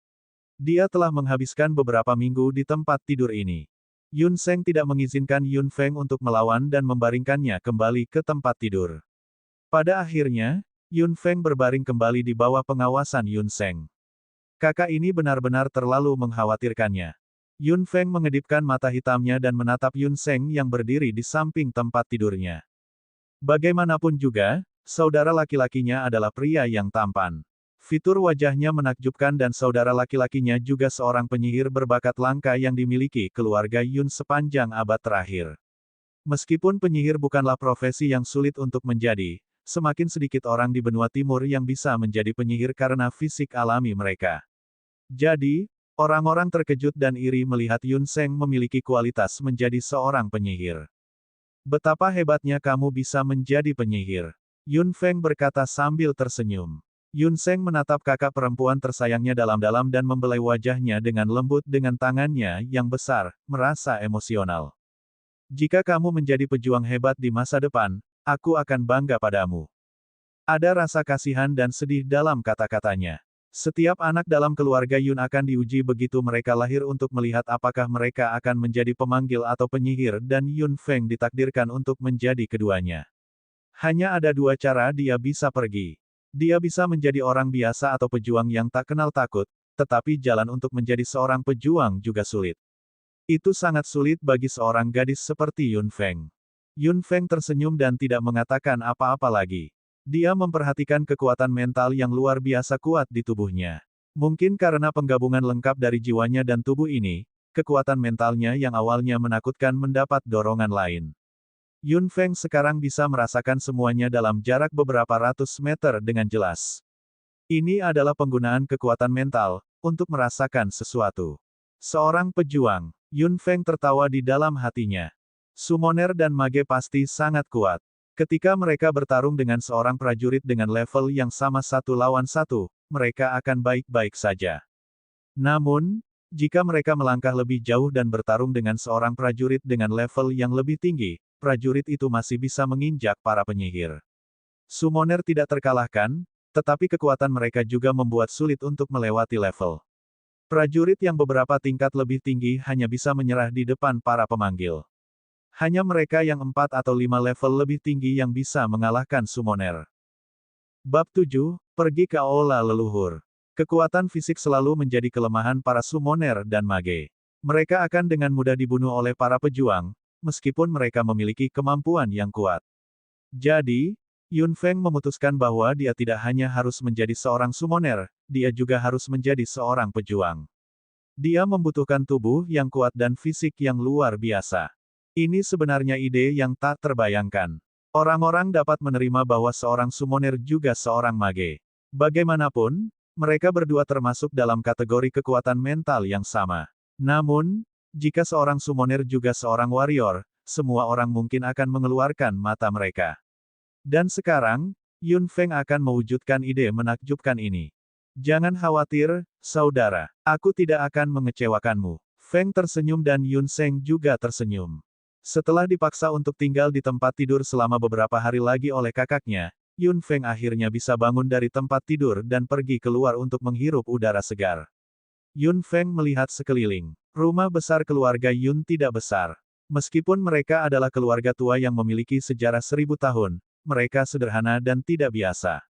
Dia telah menghabiskan beberapa minggu di tempat tidur ini. Yun Feng tidak mengizinkan Yun Feng untuk melawan dan membaringkannya kembali ke tempat tidur. Pada akhirnya, Yun Feng berbaring kembali di bawah pengawasan Yun Feng. Kakak ini benar-benar terlalu mengkhawatirkannya. Yun Feng mengedipkan mata hitamnya dan menatap Yun Seng yang berdiri di samping tempat tidurnya. Bagaimanapun juga, saudara laki-lakinya adalah pria yang tampan. Fitur wajahnya menakjubkan dan saudara laki-lakinya juga seorang penyihir berbakat langka yang dimiliki keluarga Yun sepanjang abad terakhir. Meskipun penyihir bukanlah profesi yang sulit untuk menjadi, semakin sedikit orang di benua timur yang bisa menjadi penyihir karena fisik alami mereka. Jadi, orang-orang terkejut dan iri melihat Yun Seng memiliki kualitas menjadi seorang penyihir. Betapa hebatnya kamu bisa menjadi penyihir. Yun Feng berkata sambil tersenyum. Yun Seng menatap kakak perempuan tersayangnya dalam-dalam dan membelai wajahnya dengan lembut dengan tangannya yang besar, merasa emosional. Jika kamu menjadi pejuang hebat di masa depan, aku akan bangga padamu. Ada rasa kasihan dan sedih dalam kata-katanya. Setiap anak dalam keluarga Yun akan diuji begitu mereka lahir untuk melihat apakah mereka akan menjadi pemanggil atau penyihir dan Yun Feng ditakdirkan untuk menjadi keduanya. Hanya ada dua cara dia bisa pergi. Dia bisa menjadi orang biasa atau pejuang yang tak kenal takut, tetapi jalan untuk menjadi seorang pejuang juga sulit. Itu sangat sulit bagi seorang gadis seperti Yun Feng. Yun Feng tersenyum dan tidak mengatakan apa-apa lagi. Dia memperhatikan kekuatan mental yang luar biasa kuat di tubuhnya. Mungkin karena penggabungan lengkap dari jiwanya dan tubuh ini, kekuatan mentalnya yang awalnya menakutkan mendapat dorongan lain. Yun Feng sekarang bisa merasakan semuanya dalam jarak beberapa ratus meter dengan jelas. Ini adalah penggunaan kekuatan mental, untuk merasakan sesuatu. Seorang pejuang, Yun Feng tertawa di dalam hatinya. Summoner dan mage pasti sangat kuat. Ketika mereka bertarung dengan seorang prajurit dengan level yang sama satu lawan satu, mereka akan baik-baik saja. Namun, jika mereka melangkah lebih jauh dan bertarung dengan seorang prajurit dengan level yang lebih tinggi, prajurit itu masih bisa menginjak para penyihir. Summoner tidak terkalahkan, tetapi kekuatan mereka juga membuat sulit untuk melewati level. Prajurit yang beberapa tingkat lebih tinggi hanya bisa menyerah di depan para pemanggil. Hanya mereka yang 4 atau 5 level lebih tinggi yang bisa mengalahkan summoner. Bab 7, pergi ke aula leluhur. Kekuatan fisik selalu menjadi kelemahan para summoner dan mage. Mereka akan dengan mudah dibunuh oleh para pejuang, meskipun mereka memiliki kemampuan yang kuat. Jadi, Yun Feng memutuskan bahwa dia tidak hanya harus menjadi seorang summoner, dia juga harus menjadi seorang pejuang. Dia membutuhkan tubuh yang kuat dan fisik yang luar biasa. Ini sebenarnya ide yang tak terbayangkan. Orang-orang dapat menerima bahwa seorang summoner juga seorang mage. Bagaimanapun, mereka berdua termasuk dalam kategori kekuatan mental yang sama. Namun, jika seorang summoner juga seorang warrior, semua orang mungkin akan mengeluarkan mata mereka. Dan sekarang, Yun Feng akan mewujudkan ide menakjubkan ini. Jangan khawatir, saudara. Aku tidak akan mengecewakanmu. Feng tersenyum dan Yun Seng juga tersenyum. Setelah dipaksa untuk tinggal di tempat tidur selama beberapa hari lagi oleh kakaknya, Yun Feng akhirnya bisa bangun dari tempat tidur dan pergi keluar untuk menghirup udara segar. Yun Feng melihat sekeliling. Rumah besar keluarga Yun tidak besar. Meskipun mereka adalah keluarga tua yang memiliki sejarah 1000 tahun, mereka sederhana dan tidak biasa.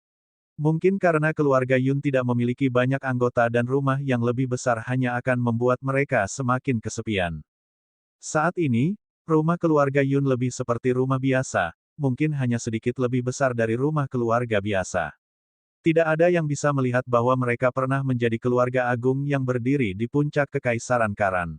Mungkin karena keluarga Yun tidak memiliki banyak anggota dan rumah yang lebih besar hanya akan membuat mereka semakin kesepian. Saat ini, rumah keluarga Yun lebih seperti rumah biasa, mungkin hanya sedikit lebih besar dari rumah keluarga biasa. Tidak ada yang bisa melihat bahwa mereka pernah menjadi keluarga agung yang berdiri di puncak kekaisaran Karan.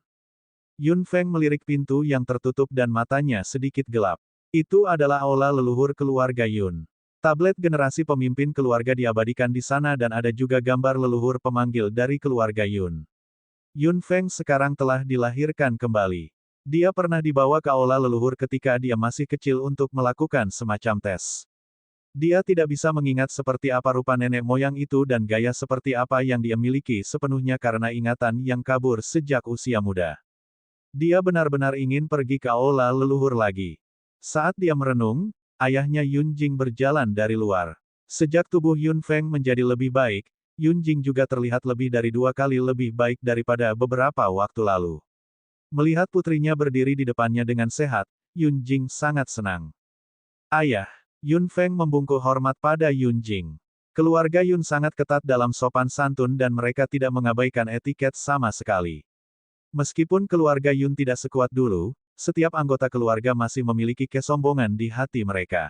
Yun Feng melirik pintu yang tertutup dan matanya sedikit gelap. Itu adalah aula leluhur keluarga Yun. Tablet generasi pemimpin keluarga diabadikan di sana dan ada juga gambar leluhur pemanggil dari keluarga Yun. Yun Feng sekarang telah dilahirkan kembali. Dia pernah dibawa ke aula leluhur ketika dia masih kecil untuk melakukan semacam tes. Dia tidak bisa mengingat seperti apa rupa nenek moyang itu dan gaya seperti apa yang dia miliki sepenuhnya karena ingatan yang kabur sejak usia muda. Dia benar-benar ingin pergi ke aula leluhur lagi. Saat dia merenung, ayahnya Yun Jing berjalan dari luar. Sejak tubuh Yun Feng menjadi lebih baik, Yun Jing juga terlihat lebih dari 2 kali lebih baik daripada beberapa waktu lalu. Melihat putrinya berdiri di depannya dengan sehat, Yun Jing sangat senang. Ayah. Yun Feng membungkuk hormat pada Yun Jing. Keluarga Yun sangat ketat dalam sopan santun dan mereka tidak mengabaikan etiket sama sekali. Meskipun keluarga Yun tidak sekuat dulu, setiap anggota keluarga masih memiliki kesombongan di hati mereka.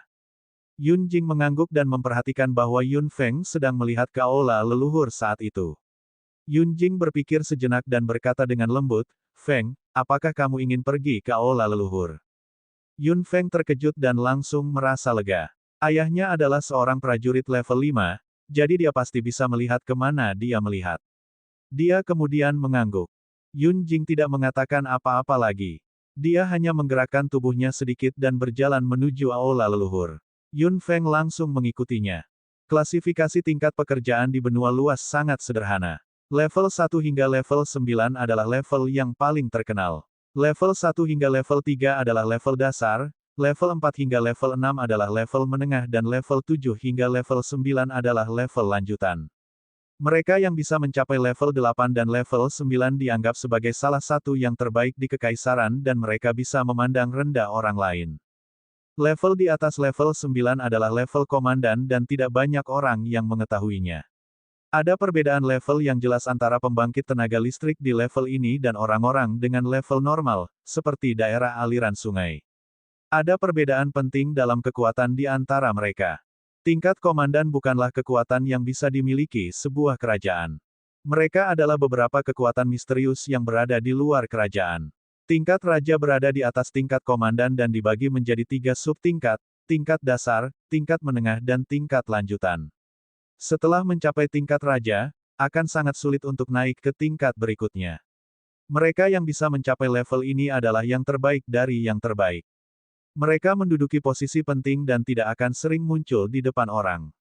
Yun Jing mengangguk dan memperhatikan bahwa Yun Feng sedang melihat ke aula leluhur saat itu. Yun Jing berpikir sejenak dan berkata dengan lembut, "Feng, apakah kamu ingin pergi ke aula leluhur?" Yun Feng terkejut dan langsung merasa lega. Ayahnya adalah seorang prajurit level 5, jadi dia pasti bisa melihat kemana dia melihat. Dia kemudian mengangguk. Yun Jing tidak mengatakan apa-apa lagi. Dia hanya menggerakkan tubuhnya sedikit dan berjalan menuju aula leluhur. Yun Feng langsung mengikutinya. Klasifikasi tingkat pekerjaan di benua luas sangat sederhana. Level 1 hingga level 9 adalah level yang paling terkenal. Level 1 hingga level 3 adalah level dasar, level 4 hingga level 6 adalah level menengah dan level 7 hingga level 9 adalah level lanjutan. Mereka yang bisa mencapai level 8 dan level 9 dianggap sebagai salah satu yang terbaik di kekaisaran dan mereka bisa memandang rendah orang lain. Level di atas level 9 adalah level komandan dan tidak banyak orang yang mengetahuinya. Ada perbedaan level yang jelas antara pembangkit tenaga listrik di level ini dan orang-orang dengan level normal, seperti daerah aliran sungai. Ada perbedaan penting dalam kekuatan di antara mereka. Tingkat komandan bukanlah kekuatan yang bisa dimiliki sebuah kerajaan. Mereka adalah beberapa kekuatan misterius yang berada di luar kerajaan. Tingkat raja berada di atas tingkat komandan dan dibagi menjadi 3 subtingkat, tingkat dasar, tingkat menengah dan tingkat lanjutan. Setelah mencapai tingkat raja, akan sangat sulit untuk naik ke tingkat berikutnya. Mereka yang bisa mencapai level ini adalah yang terbaik dari yang terbaik. Mereka menduduki posisi penting dan tidak akan sering muncul di depan orang.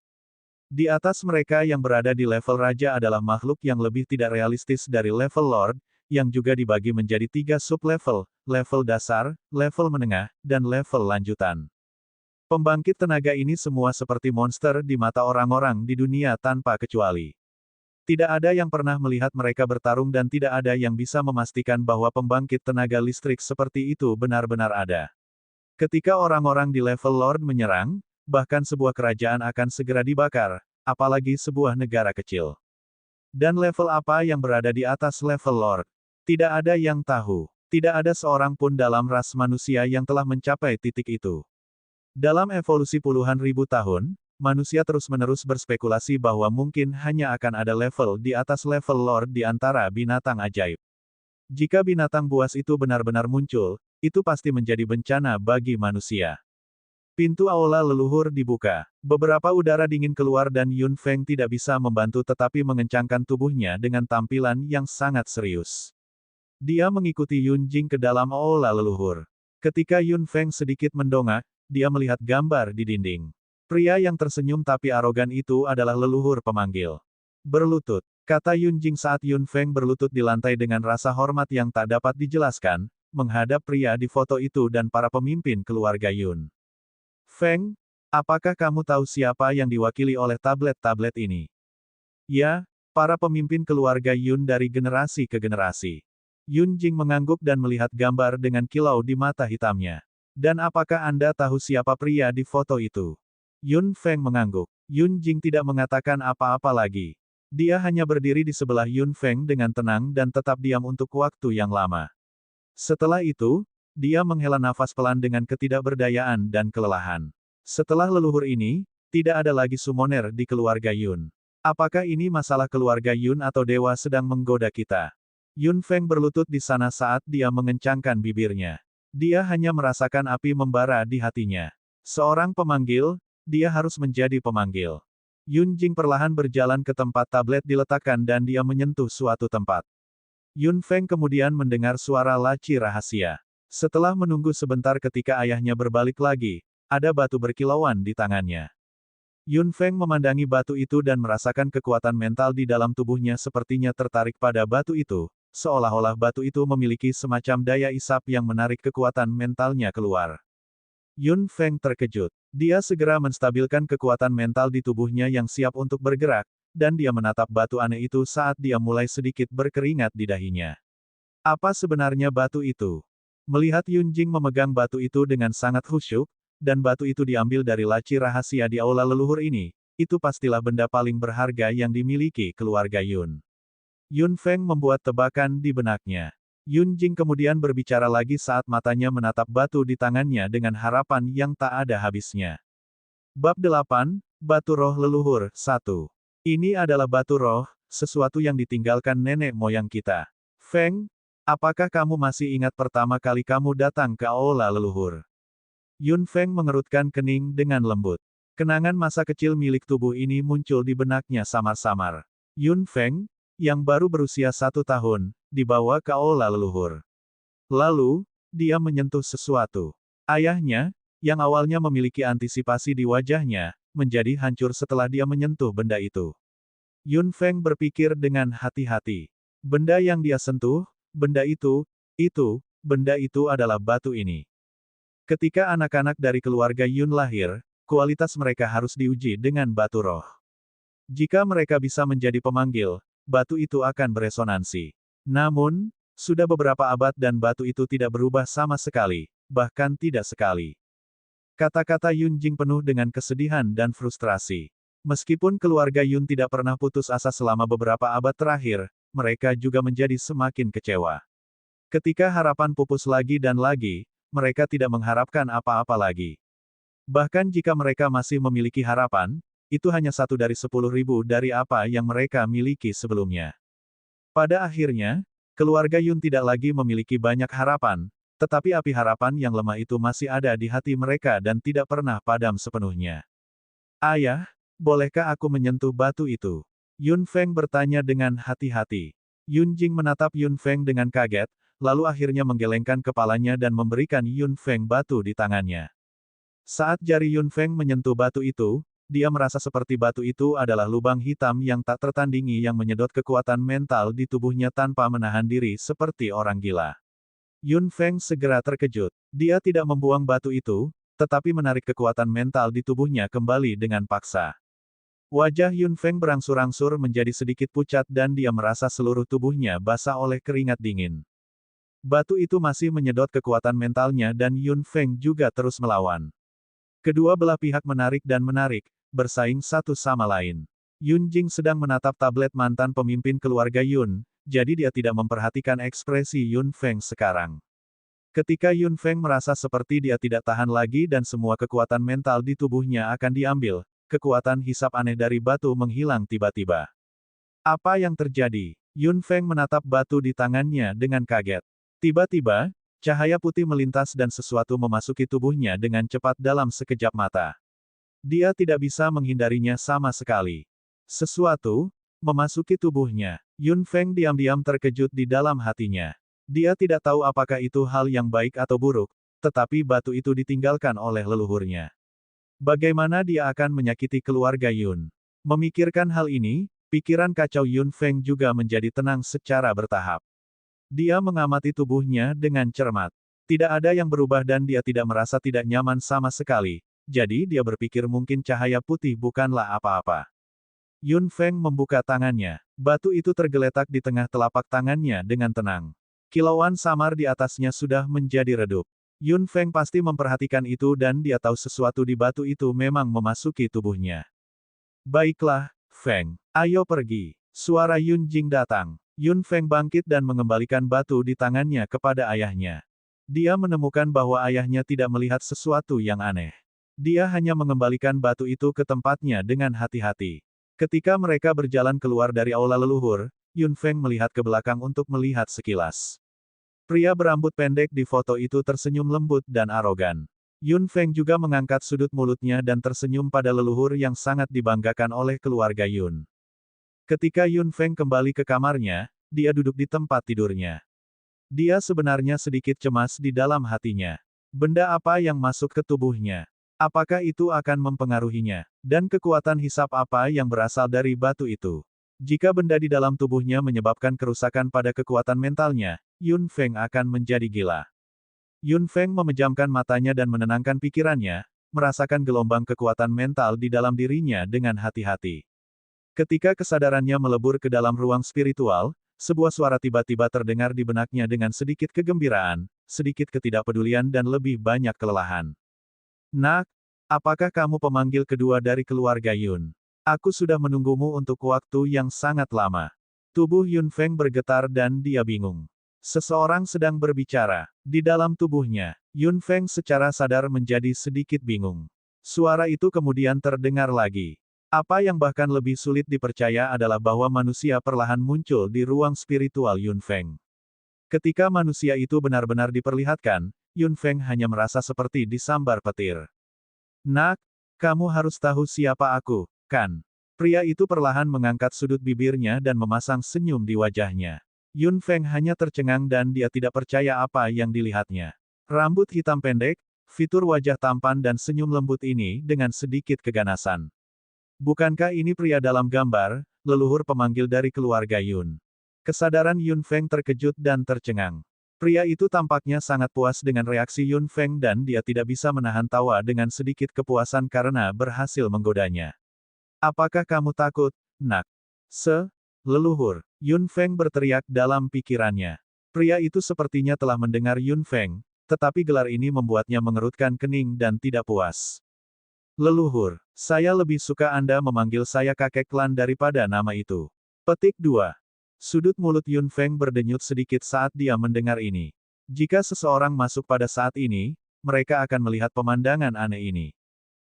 Di atas mereka yang berada di level raja adalah makhluk yang lebih tidak realistis dari level lord, yang juga dibagi menjadi 3 sub-level, level dasar, level menengah, dan level lanjutan. Pembangkit tenaga ini semua seperti monster di mata orang-orang di dunia tanpa kecuali. Tidak ada yang pernah melihat mereka bertarung dan tidak ada yang bisa memastikan bahwa pembangkit tenaga listrik seperti itu benar-benar ada. Ketika orang-orang di level Lord menyerang, bahkan sebuah kerajaan akan segera dibakar, apalagi sebuah negara kecil. Dan level apa yang berada di atas level Lord? Tidak ada yang tahu. Tidak ada seorang pun dalam ras manusia yang telah mencapai titik itu. Dalam evolusi puluhan ribu tahun, manusia terus-menerus berspekulasi bahwa mungkin hanya akan ada level di atas level Lord di antara binatang ajaib. Jika binatang buas itu benar-benar muncul, itu pasti menjadi bencana bagi manusia. Pintu aula leluhur dibuka. Beberapa udara dingin keluar dan Yun Feng tidak bisa membantu tetapi mengencangkan tubuhnya dengan tampilan yang sangat serius. Dia mengikuti Yun Jing ke dalam aula leluhur. Ketika Yun Feng sedikit mendongak, dia melihat gambar di dinding. Pria yang tersenyum tapi arogan itu adalah leluhur pemanggil. Berlutut, kata Yun Jing saat Yun Feng berlutut di lantai dengan rasa hormat yang tak dapat dijelaskan, menghadap pria di foto itu dan para pemimpin keluarga Yun. Feng, apakah kamu tahu siapa yang diwakili oleh tablet-tablet ini? Ya, para pemimpin keluarga Yun dari generasi ke generasi. Yun Jing mengangguk dan melihat gambar dengan kilau di mata hitamnya. Dan apakah Anda tahu siapa pria di foto itu? Yun Feng mengangguk. Yun Jing tidak mengatakan apa-apa lagi. Dia hanya berdiri di sebelah Yun Feng dengan tenang dan tetap diam untuk waktu yang lama. Setelah itu, dia menghela nafas pelan dengan ketidakberdayaan dan kelelahan. Setelah leluhur ini, tidak ada lagi summoner di keluarga Yun. Apakah ini masalah keluarga Yun atau dewa sedang menggoda kita? Yun Feng berlutut di sana saat dia mengencangkan bibirnya. Dia hanya merasakan api membara di hatinya. Seorang pemanggil, dia harus menjadi pemanggil. Yun Jing perlahan berjalan ke tempat tablet diletakkan dan dia menyentuh suatu tempat. Yun Feng kemudian mendengar suara laci rahasia. Setelah menunggu sebentar ketika ayahnya berbalik lagi, ada batu berkilauan di tangannya. Yun Feng memandangi batu itu dan merasakan kekuatan mental di dalam tubuhnya sepertinya tertarik pada batu itu, seolah-olah batu itu memiliki semacam daya isap yang menarik kekuatan mentalnya keluar. Yun Feng terkejut. Dia segera menstabilkan kekuatan mental di tubuhnya yang siap untuk bergerak, dan dia menatap batu aneh itu saat dia mulai sedikit berkeringat di dahinya. Apa sebenarnya batu itu? Melihat Yun Jing memegang batu itu dengan sangat khusyuk, dan batu itu diambil dari laci rahasia di aula leluhur ini, itu pastilah benda paling berharga yang dimiliki keluarga Yun. Yun Feng membuat tebakan di benaknya. Yun Jing kemudian berbicara lagi saat matanya menatap batu di tangannya dengan harapan yang tak ada habisnya. Bab 8, Batu Roh Leluhur, 1. Ini adalah batu roh, sesuatu yang ditinggalkan nenek moyang kita. Feng, apakah kamu masih ingat pertama kali kamu datang ke aula leluhur? Yun Feng mengerutkan kening dengan lembut. Kenangan masa kecil milik tubuh ini muncul di benaknya samar-samar. Yun Feng, yang baru berusia 1 tahun, dibawa ke aula leluhur. Lalu, dia menyentuh sesuatu. Ayahnya, yang awalnya memiliki antisipasi di wajahnya, menjadi hancur setelah dia menyentuh benda itu. Yun Feng berpikir dengan hati-hati. Benda yang dia sentuh, benda itu adalah batu ini. Ketika anak-anak dari keluarga Yun lahir, kualitas mereka harus diuji dengan batu roh. Jika mereka bisa menjadi pemanggil, batu itu akan beresonansi. Namun, sudah beberapa abad dan batu itu tidak berubah sama sekali, bahkan tidak sekali. Kata-kata Yun Jing penuh dengan kesedihan dan frustrasi. Meskipun keluarga Yun tidak pernah putus asa selama beberapa abad terakhir, mereka juga menjadi semakin kecewa. Ketika harapan pupus lagi dan lagi, mereka tidak mengharapkan apa-apa lagi. Bahkan jika mereka masih memiliki harapan, itu hanya 1 dari 10.000 dari apa yang mereka miliki sebelumnya. Pada akhirnya, keluarga Yun tidak lagi memiliki banyak harapan, tetapi api harapan yang lemah itu masih ada di hati mereka dan tidak pernah padam sepenuhnya. Ayah, bolehkah aku menyentuh batu itu? Yun Feng bertanya dengan hati-hati. Yun Jing menatap Yun Feng dengan kaget, lalu akhirnya menggelengkan kepalanya dan memberikan Yun Feng batu di tangannya. Saat jari Yun Feng menyentuh batu itu, dia merasa seperti batu itu adalah lubang hitam yang tak tertandingi yang menyedot kekuatan mental di tubuhnya tanpa menahan diri seperti orang gila. Yun Feng segera terkejut. Dia tidak membuang batu itu, tetapi menarik kekuatan mental di tubuhnya kembali dengan paksa. Wajah Yun Feng berangsur-angsur menjadi sedikit pucat dan dia merasa seluruh tubuhnya basah oleh keringat dingin. Batu itu masih menyedot kekuatan mentalnya dan Yun Feng juga terus melawan. Kedua belah pihak menarik dan menarik, bersaing satu sama lain. Yun Jing sedang menatap tablet mantan pemimpin keluarga Yun, jadi dia tidak memperhatikan ekspresi Yun Feng sekarang. Ketika Yun Feng merasa seperti dia tidak tahan lagi dan semua kekuatan mental di tubuhnya akan diambil, kekuatan hisap aneh dari batu menghilang tiba-tiba. Apa yang terjadi? Yun Feng menatap batu di tangannya dengan kaget. Tiba-tiba, cahaya putih melintas dan sesuatu memasuki tubuhnya dengan cepat dalam sekejap mata. Dia tidak bisa menghindarinya sama sekali. Sesuatu memasuki tubuhnya. Yun Feng diam-diam terkejut di dalam hatinya. Dia tidak tahu apakah itu hal yang baik atau buruk, tetapi batu itu ditinggalkan oleh leluhurnya. Bagaimana dia akan menyakiti keluarga Yun? Memikirkan hal ini, pikiran kacau Yun Feng juga menjadi tenang secara bertahap. Dia mengamati tubuhnya dengan cermat. Tidak ada yang berubah dan dia tidak merasa tidak nyaman sama sekali, jadi dia berpikir mungkin cahaya putih bukanlah apa-apa. Yun Feng membuka tangannya. Batu itu tergeletak di tengah telapak tangannya dengan tenang. Kilauan samar di atasnya sudah menjadi redup. Yun Feng pasti memperhatikan itu dan dia tahu sesuatu di batu itu memang memasuki tubuhnya. Baiklah, Feng. Ayo pergi. Suara Yun Jing datang. Yun Feng bangkit dan mengembalikan batu di tangannya kepada ayahnya. Dia menemukan bahwa ayahnya tidak melihat sesuatu yang aneh. Dia hanya mengembalikan batu itu ke tempatnya dengan hati-hati. Ketika mereka berjalan keluar dari aula leluhur, Yun Feng melihat ke belakang untuk melihat sekilas. Pria berambut pendek di foto itu tersenyum lembut dan arogan. Yun Feng juga mengangkat sudut mulutnya dan tersenyum pada leluhur yang sangat dibanggakan oleh keluarga Yun. Ketika Yun Feng kembali ke kamarnya, dia duduk di tempat tidurnya. Dia sebenarnya sedikit cemas di dalam hatinya. Benda apa yang masuk ke tubuhnya? Apakah itu akan mempengaruhinya? Dan kekuatan hisap apa yang berasal dari batu itu? Jika benda di dalam tubuhnya menyebabkan kerusakan pada kekuatan mentalnya, Yun Feng akan menjadi gila. Yun Feng memejamkan matanya dan menenangkan pikirannya, merasakan gelombang kekuatan mental di dalam dirinya dengan hati-hati. Ketika kesadarannya melebur ke dalam ruang spiritual, sebuah suara tiba-tiba terdengar di benaknya dengan sedikit kegembiraan, sedikit ketidakpedulian dan lebih banyak kelelahan. Nak, apakah kamu pemanggil kedua dari keluarga Yun? Aku sudah menunggumu untuk waktu yang sangat lama. Tubuh Yun Feng bergetar dan dia bingung. Seseorang sedang berbicara. Di dalam tubuhnya, Yun Feng secara sadar menjadi sedikit bingung. Suara itu kemudian terdengar lagi. Apa yang bahkan lebih sulit dipercaya adalah bahwa manusia perlahan muncul di ruang spiritual Yun Feng. Ketika manusia itu benar-benar diperlihatkan, Yun Feng hanya merasa seperti disambar petir. Nak, kamu harus tahu siapa aku, kan? Pria itu perlahan mengangkat sudut bibirnya dan memasang senyum di wajahnya. Yun Feng hanya tercengang dan dia tidak percaya apa yang dilihatnya. Rambut hitam pendek, fitur wajah tampan dan senyum lembut ini dengan sedikit keganasan. Bukankah ini pria dalam gambar, leluhur pemanggil dari keluarga Yun? Kesadaran Yun Feng terkejut dan tercengang. Pria itu tampaknya sangat puas dengan reaksi Yun Feng dan dia tidak bisa menahan tawa dengan sedikit kepuasan karena berhasil menggodanya. Apakah kamu takut, nak? Leluhur, Yun Feng berteriak dalam pikirannya. Pria itu sepertinya telah mendengar Yun Feng, tetapi gelar ini membuatnya mengerutkan kening dan tidak puas. Leluhur, saya lebih suka Anda memanggil saya kakek klan daripada nama itu. Petik 2. Sudut mulut Yun Feng berdenyut sedikit saat dia mendengar ini. Jika seseorang masuk pada saat ini, mereka akan melihat pemandangan aneh ini.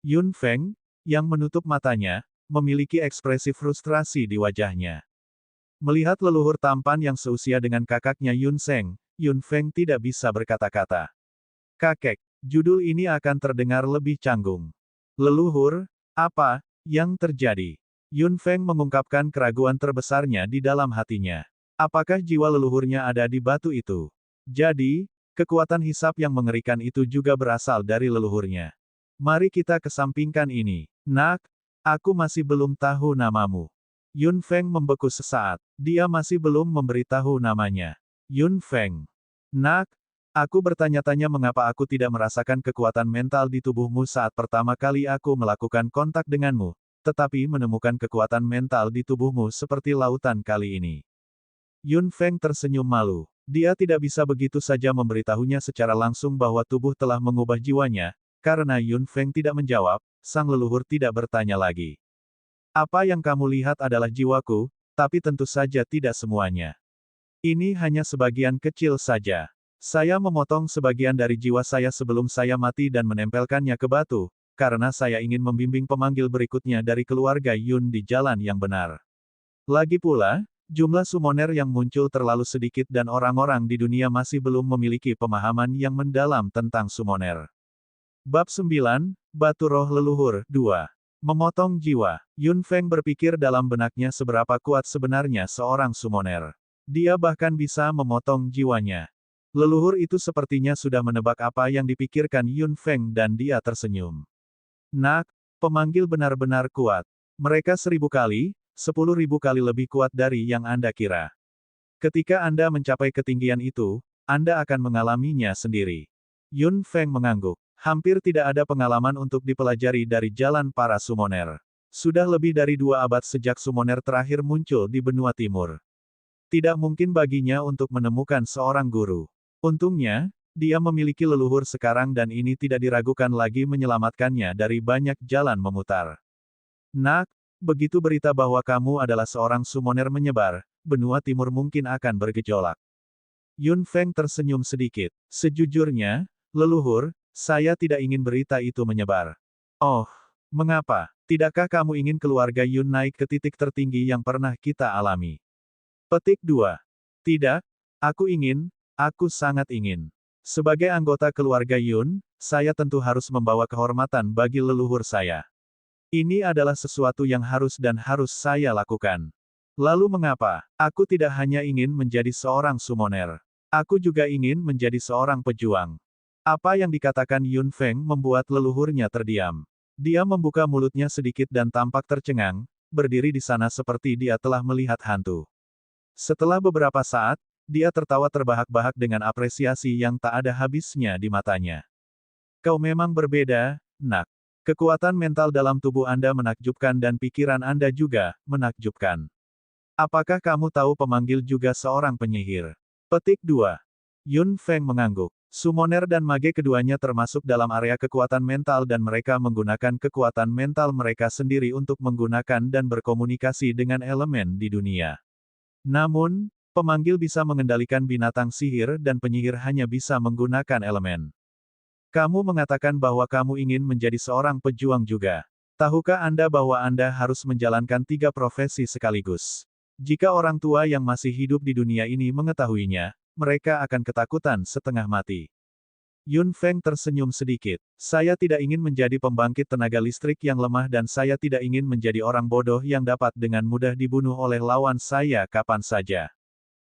Yun Feng, yang menutup matanya, memiliki ekspresi frustrasi di wajahnya. Melihat leluhur tampan yang seusia dengan kakaknya Yun Seng, Yun Feng tidak bisa berkata-kata. Kakek, judul ini akan terdengar lebih canggung. Leluhur, apa yang terjadi? Yun Feng mengungkapkan keraguan terbesarnya di dalam hatinya. Apakah jiwa leluhurnya ada di batu itu? Jadi, kekuatan hisap yang mengerikan itu juga berasal dari leluhurnya. Mari kita kesampingkan ini. Nak, aku masih belum tahu namamu. Yun Feng membeku sesaat. Dia masih belum memberitahu namanya. Yun Feng. Nak, aku bertanya-tanya mengapa aku tidak merasakan kekuatan mental di tubuhmu saat pertama kali aku melakukan kontak denganmu, tetapi menemukan kekuatan mental di tubuhmu seperti lautan kali ini. Yun Feng tersenyum malu. Dia tidak bisa begitu saja memberitahunya secara langsung bahwa tubuh telah mengubah jiwanya, karena Yun Feng tidak menjawab, sang leluhur tidak bertanya lagi. Apa yang kamu lihat adalah jiwaku, tapi tentu saja tidak semuanya. Ini hanya sebagian kecil saja. Saya memotong sebagian dari jiwa saya sebelum saya mati dan menempelkannya ke batu, karena saya ingin membimbing pemanggil berikutnya dari keluarga Yun di jalan yang benar. Lagi pula, jumlah summoner yang muncul terlalu sedikit dan orang-orang di dunia masih belum memiliki pemahaman yang mendalam tentang summoner. Bab 9, Batu Roh Leluhur, 2. Memotong jiwa. Yun Feng berpikir dalam benaknya seberapa kuat sebenarnya seorang summoner. Dia bahkan bisa memotong jiwanya. Leluhur itu sepertinya sudah menebak apa yang dipikirkan Yun Feng dan dia tersenyum. Nak, pemanggil benar-benar kuat. Mereka 1000 kali, 10.000 kali lebih kuat dari yang Anda kira. Ketika Anda mencapai ketinggian itu, Anda akan mengalaminya sendiri. Yun Feng mengangguk. Hampir tidak ada pengalaman untuk dipelajari dari jalan para summoner. Sudah lebih dari 2 abad sejak summoner terakhir muncul di benua timur. Tidak mungkin baginya untuk menemukan seorang guru. Untungnya, dia memiliki leluhur sekarang dan ini tidak diragukan lagi menyelamatkannya dari banyak jalan memutar. Nak, begitu berita bahwa kamu adalah seorang summoner menyebar, benua timur mungkin akan bergejolak. Yun Feng tersenyum sedikit. Sejujurnya, leluhur, saya tidak ingin berita itu menyebar. Oh, mengapa? Tidakkah kamu ingin keluarga Yun naik ke titik tertinggi yang pernah kita alami? Petik 2. Tidak, aku sangat ingin. Sebagai anggota keluarga Yun, saya tentu harus membawa kehormatan bagi leluhur saya. Ini adalah sesuatu yang harus saya lakukan. Lalu mengapa? Aku tidak hanya ingin menjadi seorang summoner. Aku juga ingin menjadi seorang pejuang. Apa yang dikatakan Yun Feng membuat leluhurnya terdiam. Dia membuka mulutnya sedikit dan tampak tercengang, berdiri di sana seperti dia telah melihat hantu. Setelah beberapa saat, dia tertawa terbahak-bahak dengan apresiasi yang tak ada habisnya di matanya. Kau memang berbeda, nak. Kekuatan mental dalam tubuh Anda menakjubkan dan pikiran Anda juga menakjubkan. Apakah kamu tahu pemanggil juga seorang penyihir? Petik 2. Yun Feng mengangguk. Summoner dan mage keduanya termasuk dalam area kekuatan mental dan mereka menggunakan kekuatan mental mereka sendiri untuk menggunakan dan berkomunikasi dengan elemen di dunia. Namun, pemanggil bisa mengendalikan binatang sihir dan penyihir hanya bisa menggunakan elemen. Kamu mengatakan bahwa kamu ingin menjadi seorang pejuang juga. Tahukah Anda bahwa Anda harus menjalankan 3 profesi sekaligus? Jika orang tua yang masih hidup di dunia ini mengetahuinya, mereka akan ketakutan setengah mati. Yun Feng tersenyum sedikit. Saya tidak ingin menjadi pembangkit tenaga listrik yang lemah dan saya tidak ingin menjadi orang bodoh yang dapat dengan mudah dibunuh oleh lawan saya kapan saja.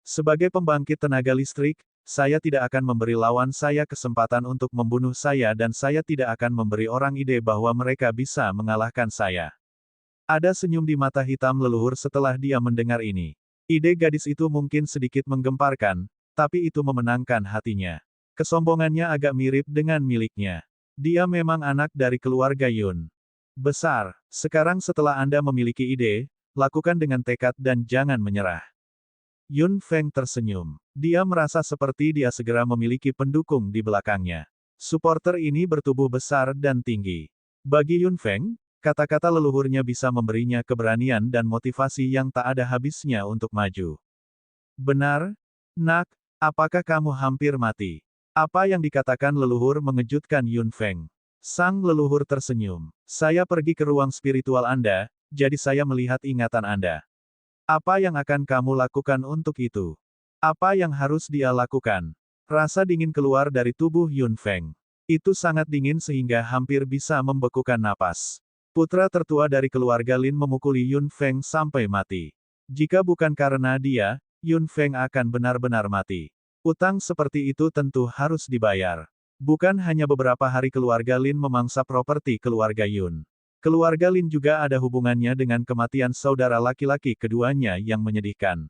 Sebagai pembangkit tenaga listrik, saya tidak akan memberi lawan saya kesempatan untuk membunuh saya dan saya tidak akan memberi orang ide bahwa mereka bisa mengalahkan saya. Ada senyum di mata hitam leluhur setelah dia mendengar ini. Ide gadis itu mungkin sedikit menggemparkan, tapi itu memenangkan hatinya. Kesombongannya agak mirip dengan miliknya. Dia memang anak dari keluarga Yun. Besar. Sekarang setelah Anda memiliki ide, lakukan dengan tekad dan jangan menyerah. Yun Feng tersenyum. Dia merasa seperti dia segera memiliki pendukung di belakangnya. Supporter ini bertubuh besar dan tinggi. Bagi Yun Feng, kata-kata leluhurnya bisa memberinya keberanian dan motivasi yang tak ada habisnya untuk maju. Benar, nak, apakah kamu hampir mati? Apa yang dikatakan leluhur mengejutkan Yun Feng. Sang leluhur tersenyum. Saya pergi ke ruang spiritual Anda, jadi saya melihat ingatan Anda. Apa yang akan kamu lakukan untuk itu? Apa yang harus dia lakukan? Rasa dingin keluar dari tubuh Yun Feng. Itu sangat dingin sehingga hampir bisa membekukan napas. Putra tertua dari keluarga Lin memukuli Yun Feng sampai mati. Jika bukan karena dia, Yun Feng akan benar-benar mati. Utang seperti itu tentu harus dibayar. Bukan hanya beberapa hari keluarga Lin memangsa properti keluarga Yun. Keluarga Lin juga ada hubungannya dengan kematian saudara laki-laki keduanya yang menyedihkan.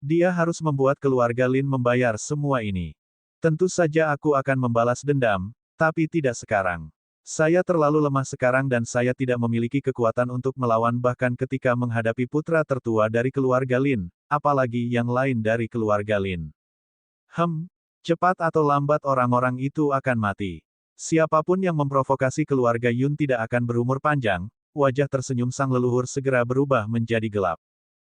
Dia harus membuat keluarga Lin membayar semua ini. Tentu saja aku akan membalas dendam, tapi tidak sekarang. Saya terlalu lemah sekarang dan saya tidak memiliki kekuatan untuk melawan bahkan ketika menghadapi putra tertua dari keluarga Lin, apalagi yang lain dari keluarga Lin. Cepat atau lambat orang-orang itu akan mati. Siapapun yang memprovokasi keluarga Yun tidak akan berumur panjang, wajah tersenyum sang leluhur segera berubah menjadi gelap.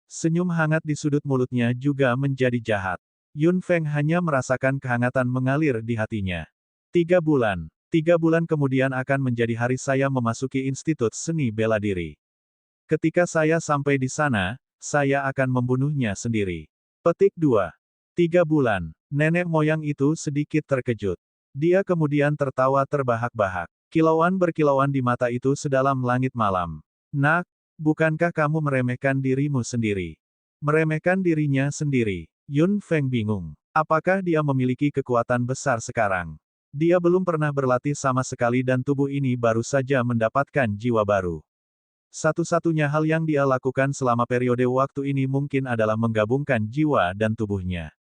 Senyum hangat di sudut mulutnya juga menjadi jahat. Yun Feng hanya merasakan kehangatan mengalir di hatinya. 3 bulan. 3 bulan kemudian akan menjadi hari saya memasuki Institut Seni Bela Diri. Ketika saya sampai di sana, saya akan membunuhnya sendiri. Petik 2. 3 bulan. Nenek moyang itu sedikit terkejut. Dia kemudian tertawa terbahak-bahak. Kilauan berkilauan di mata itu sedalam langit malam. Nak, bukankah kamu meremehkan dirimu sendiri? Meremehkan dirinya sendiri. Yun Feng bingung. Apakah dia memiliki kekuatan besar sekarang? Dia belum pernah berlatih sama sekali dan tubuh ini baru saja mendapatkan jiwa baru. Satu-satunya hal yang dia lakukan selama periode waktu ini mungkin adalah menggabungkan jiwa dan tubuhnya.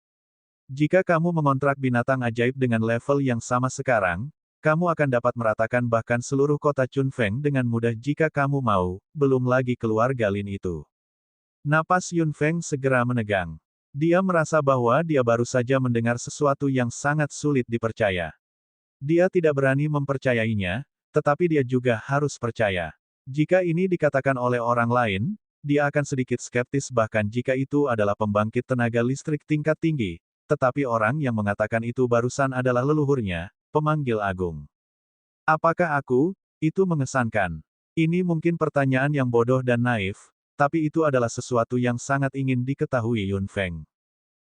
Jika kamu mengontrak binatang ajaib dengan level yang sama sekarang, kamu akan dapat meratakan bahkan seluruh kota Chunfeng dengan mudah jika kamu mau, belum lagi keluarga Lin itu. Napas Yun Feng segera menegang. Dia merasa bahwa dia baru saja mendengar sesuatu yang sangat sulit dipercaya. Dia tidak berani mempercayainya, tetapi dia juga harus percaya. Jika ini dikatakan oleh orang lain, dia akan sedikit skeptis bahkan jika itu adalah pembangkit tenaga listrik tingkat tinggi. Tetapi orang yang mengatakan itu barusan adalah leluhurnya, pemanggil agung. Apakah aku? Itu mengesankan. Ini mungkin pertanyaan yang bodoh dan naif, tapi itu adalah sesuatu yang sangat ingin diketahui Yun Feng.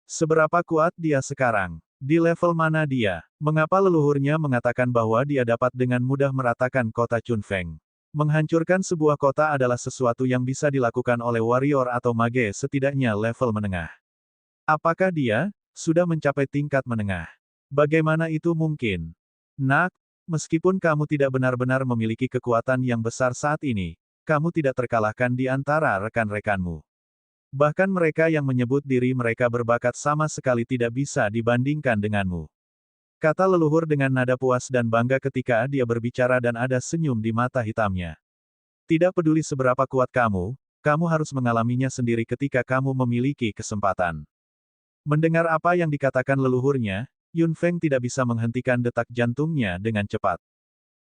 Seberapa kuat dia sekarang? Di level mana dia? Mengapa leluhurnya mengatakan bahwa dia dapat dengan mudah meratakan kota Chunfeng? Menghancurkan sebuah kota adalah sesuatu yang bisa dilakukan oleh warrior atau mage setidaknya level menengah. Apakah dia sudah mencapai tingkat menengah? Bagaimana itu mungkin? Nak, meskipun kamu tidak benar-benar memiliki kekuatan yang besar saat ini, kamu tidak terkalahkan di antara rekan-rekanmu. Bahkan mereka yang menyebut diri mereka berbakat sama sekali tidak bisa dibandingkan denganmu. Kata leluhur dengan nada puas dan bangga ketika dia berbicara dan ada senyum di mata hitamnya. Tidak peduli seberapa kuat kamu, kamu harus mengalaminya sendiri ketika kamu memiliki kesempatan. Mendengar apa yang dikatakan leluhurnya, Yun Feng tidak bisa menghentikan detak jantungnya dengan cepat.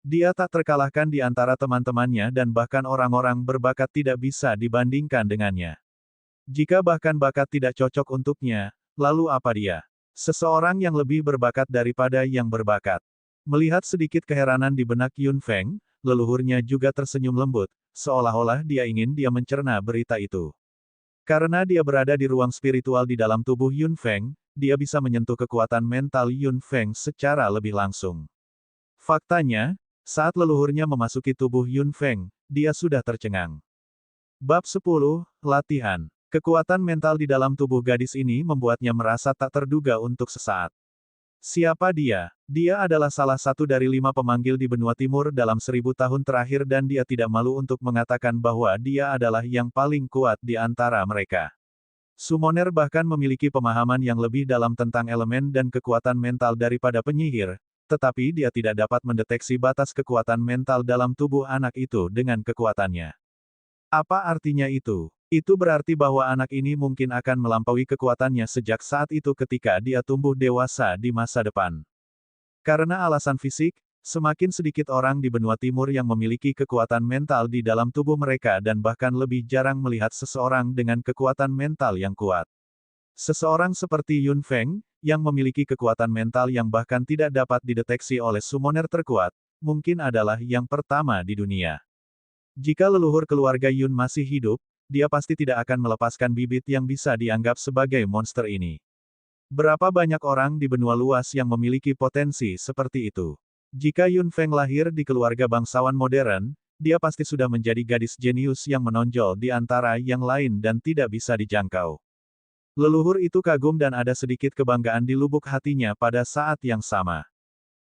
Dia tak terkalahkan di antara teman-temannya dan bahkan orang-orang berbakat tidak bisa dibandingkan dengannya. Jika bahkan bakat tidak cocok untuknya, lalu apa dia? Seseorang yang lebih berbakat daripada yang berbakat. Melihat sedikit keheranan di benak Yun Feng, leluhurnya juga tersenyum lembut, seolah-olah dia ingin dia mencerna berita itu. Karena dia berada di ruang spiritual di dalam tubuh Yun Feng, dia bisa menyentuh kekuatan mental Yun Feng secara lebih langsung. Faktanya, saat leluhurnya memasuki tubuh Yun Feng, dia sudah tercengang. Bab 10, Latihan. Kekuatan mental di dalam tubuh gadis ini membuatnya merasa tak terduga untuk sesaat. Siapa dia? Dia adalah salah satu dari 5 pemanggil di benua timur dalam 1000 tahun terakhir dan dia tidak malu untuk mengatakan bahwa dia adalah yang paling kuat di antara mereka. Summoner bahkan memiliki pemahaman yang lebih dalam tentang elemen dan kekuatan mental daripada penyihir, tetapi dia tidak dapat mendeteksi batas kekuatan mental dalam tubuh anak itu dengan kekuatannya. Apa artinya itu? Itu berarti bahwa anak ini mungkin akan melampaui kekuatannya sejak saat itu ketika dia tumbuh dewasa di masa depan. Karena alasan fisik, semakin sedikit orang di benua timur yang memiliki kekuatan mental di dalam tubuh mereka dan bahkan lebih jarang melihat seseorang dengan kekuatan mental yang kuat. Seseorang seperti Yun Feng, yang memiliki kekuatan mental yang bahkan tidak dapat dideteksi oleh summoner terkuat, mungkin adalah yang pertama di dunia. Jika leluhur keluarga Yun masih hidup, dia pasti tidak akan melepaskan bibit yang bisa dianggap sebagai monster ini. Berapa banyak orang di benua luas yang memiliki potensi seperti itu? Jika Yun Feng lahir di keluarga bangsawan modern, dia pasti sudah menjadi gadis jenius yang menonjol di antara yang lain dan tidak bisa dijangkau. Leluhur itu kagum dan ada sedikit kebanggaan di lubuk hatinya pada saat yang sama.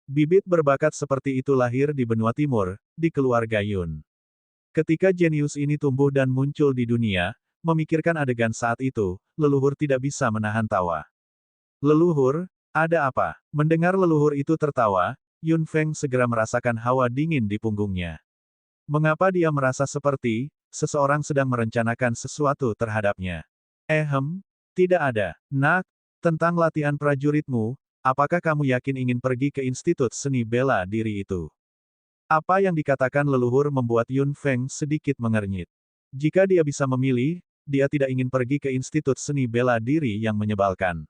Bibit berbakat seperti itu lahir di benua timur, di keluarga Yun. Ketika jenius ini tumbuh dan muncul di dunia, memikirkan adegan saat itu, leluhur tidak bisa menahan tawa. Leluhur, ada apa? Mendengar leluhur itu tertawa, Yun Feng segera merasakan hawa dingin di punggungnya. Mengapa dia merasa seperti seseorang sedang merencanakan sesuatu terhadapnya? Tidak ada. Nak, tentang latihan prajuritmu, apakah kamu yakin ingin pergi ke Institut Seni Bela Diri itu? Apa yang dikatakan leluhur membuat Yun Feng sedikit mengernyit. Jika dia bisa memilih, dia tidak ingin pergi ke Institut Seni Bela Diri yang menyebalkan.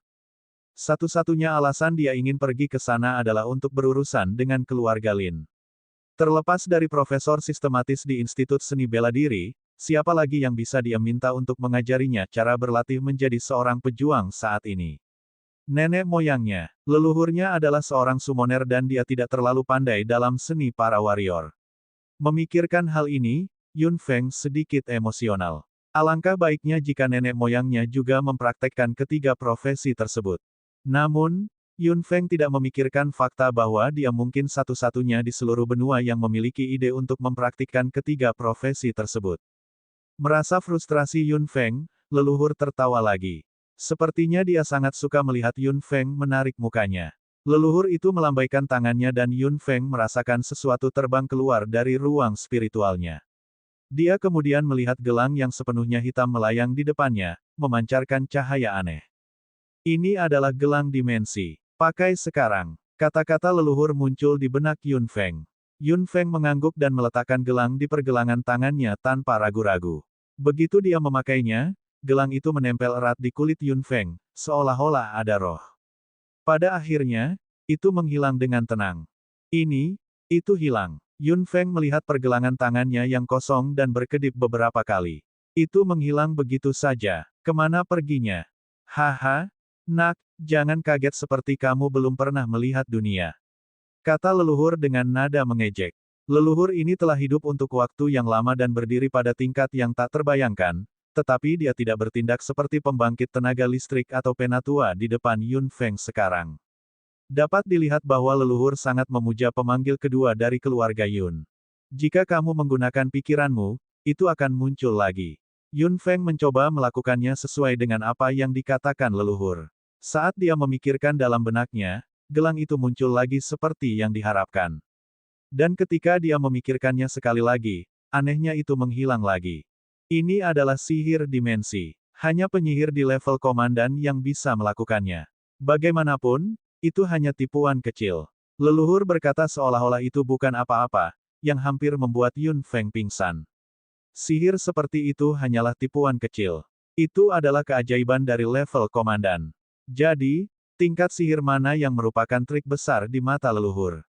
Satu-satunya alasan dia ingin pergi ke sana adalah untuk berurusan dengan keluarga Lin. Terlepas dari profesor sistematis di Institut Seni Bela Diri, siapa lagi yang bisa dia minta untuk mengajarinya cara berlatih menjadi seorang pejuang saat ini? Nenek moyangnya, leluhurnya adalah seorang summoner dan dia tidak terlalu pandai dalam seni para warrior. Memikirkan hal ini, Yun Feng sedikit emosional. Alangkah baiknya jika nenek moyangnya juga mempraktekkan ketiga profesi tersebut. Namun, Yun Feng tidak memikirkan fakta bahwa dia mungkin satu-satunya di seluruh benua yang memiliki ide untuk mempraktikkan ketiga profesi tersebut. Merasa frustrasi Yun Feng, leluhur tertawa lagi. Sepertinya dia sangat suka melihat Yun Feng menarik mukanya. Leluhur itu melambaikan tangannya dan Yun Feng merasakan sesuatu terbang keluar dari ruang spiritualnya. Dia kemudian melihat gelang yang sepenuhnya hitam melayang di depannya, memancarkan cahaya aneh. Ini adalah gelang dimensi. Pakai sekarang. Kata-kata leluhur muncul di benak Yun Feng. Yun Feng mengangguk dan meletakkan gelang di pergelangan tangannya tanpa ragu-ragu. Begitu dia memakainya, gelang itu menempel erat di kulit Yun Feng, seolah-olah ada roh. Pada akhirnya, itu menghilang dengan tenang. Itu hilang. Yun Feng melihat pergelangan tangannya yang kosong dan berkedip beberapa kali. Itu menghilang begitu saja. Kemana perginya? Haha, nak, jangan kaget seperti kamu belum pernah melihat dunia. Kata leluhur dengan nada mengejek. Leluhur ini telah hidup untuk waktu yang lama dan berdiri pada tingkat yang tak terbayangkan, tetapi dia tidak bertindak seperti pembangkit tenaga listrik atau penatua di depan Yun Feng sekarang. Dapat dilihat bahwa leluhur sangat memuja pemanggil kedua dari keluarga Yun. Jika kamu menggunakan pikiranmu, itu akan muncul lagi. Yun Feng mencoba melakukannya sesuai dengan apa yang dikatakan leluhur. Saat dia memikirkan dalam benaknya, gelang itu muncul lagi seperti yang diharapkan. Dan ketika dia memikirkannya sekali lagi, anehnya itu menghilang lagi. Ini adalah sihir dimensi. Hanya penyihir di level komandan yang bisa melakukannya. Bagaimanapun, Itu hanya tipuan kecil. Leluhur berkata seolah-olah itu bukan apa-apa, yang hampir membuat Yun Feng pingsan. Sihir seperti itu hanyalah tipuan kecil. Itu adalah keajaiban dari level komandan. Jadi, tingkat sihir mana yang merupakan trik besar di mata leluhur?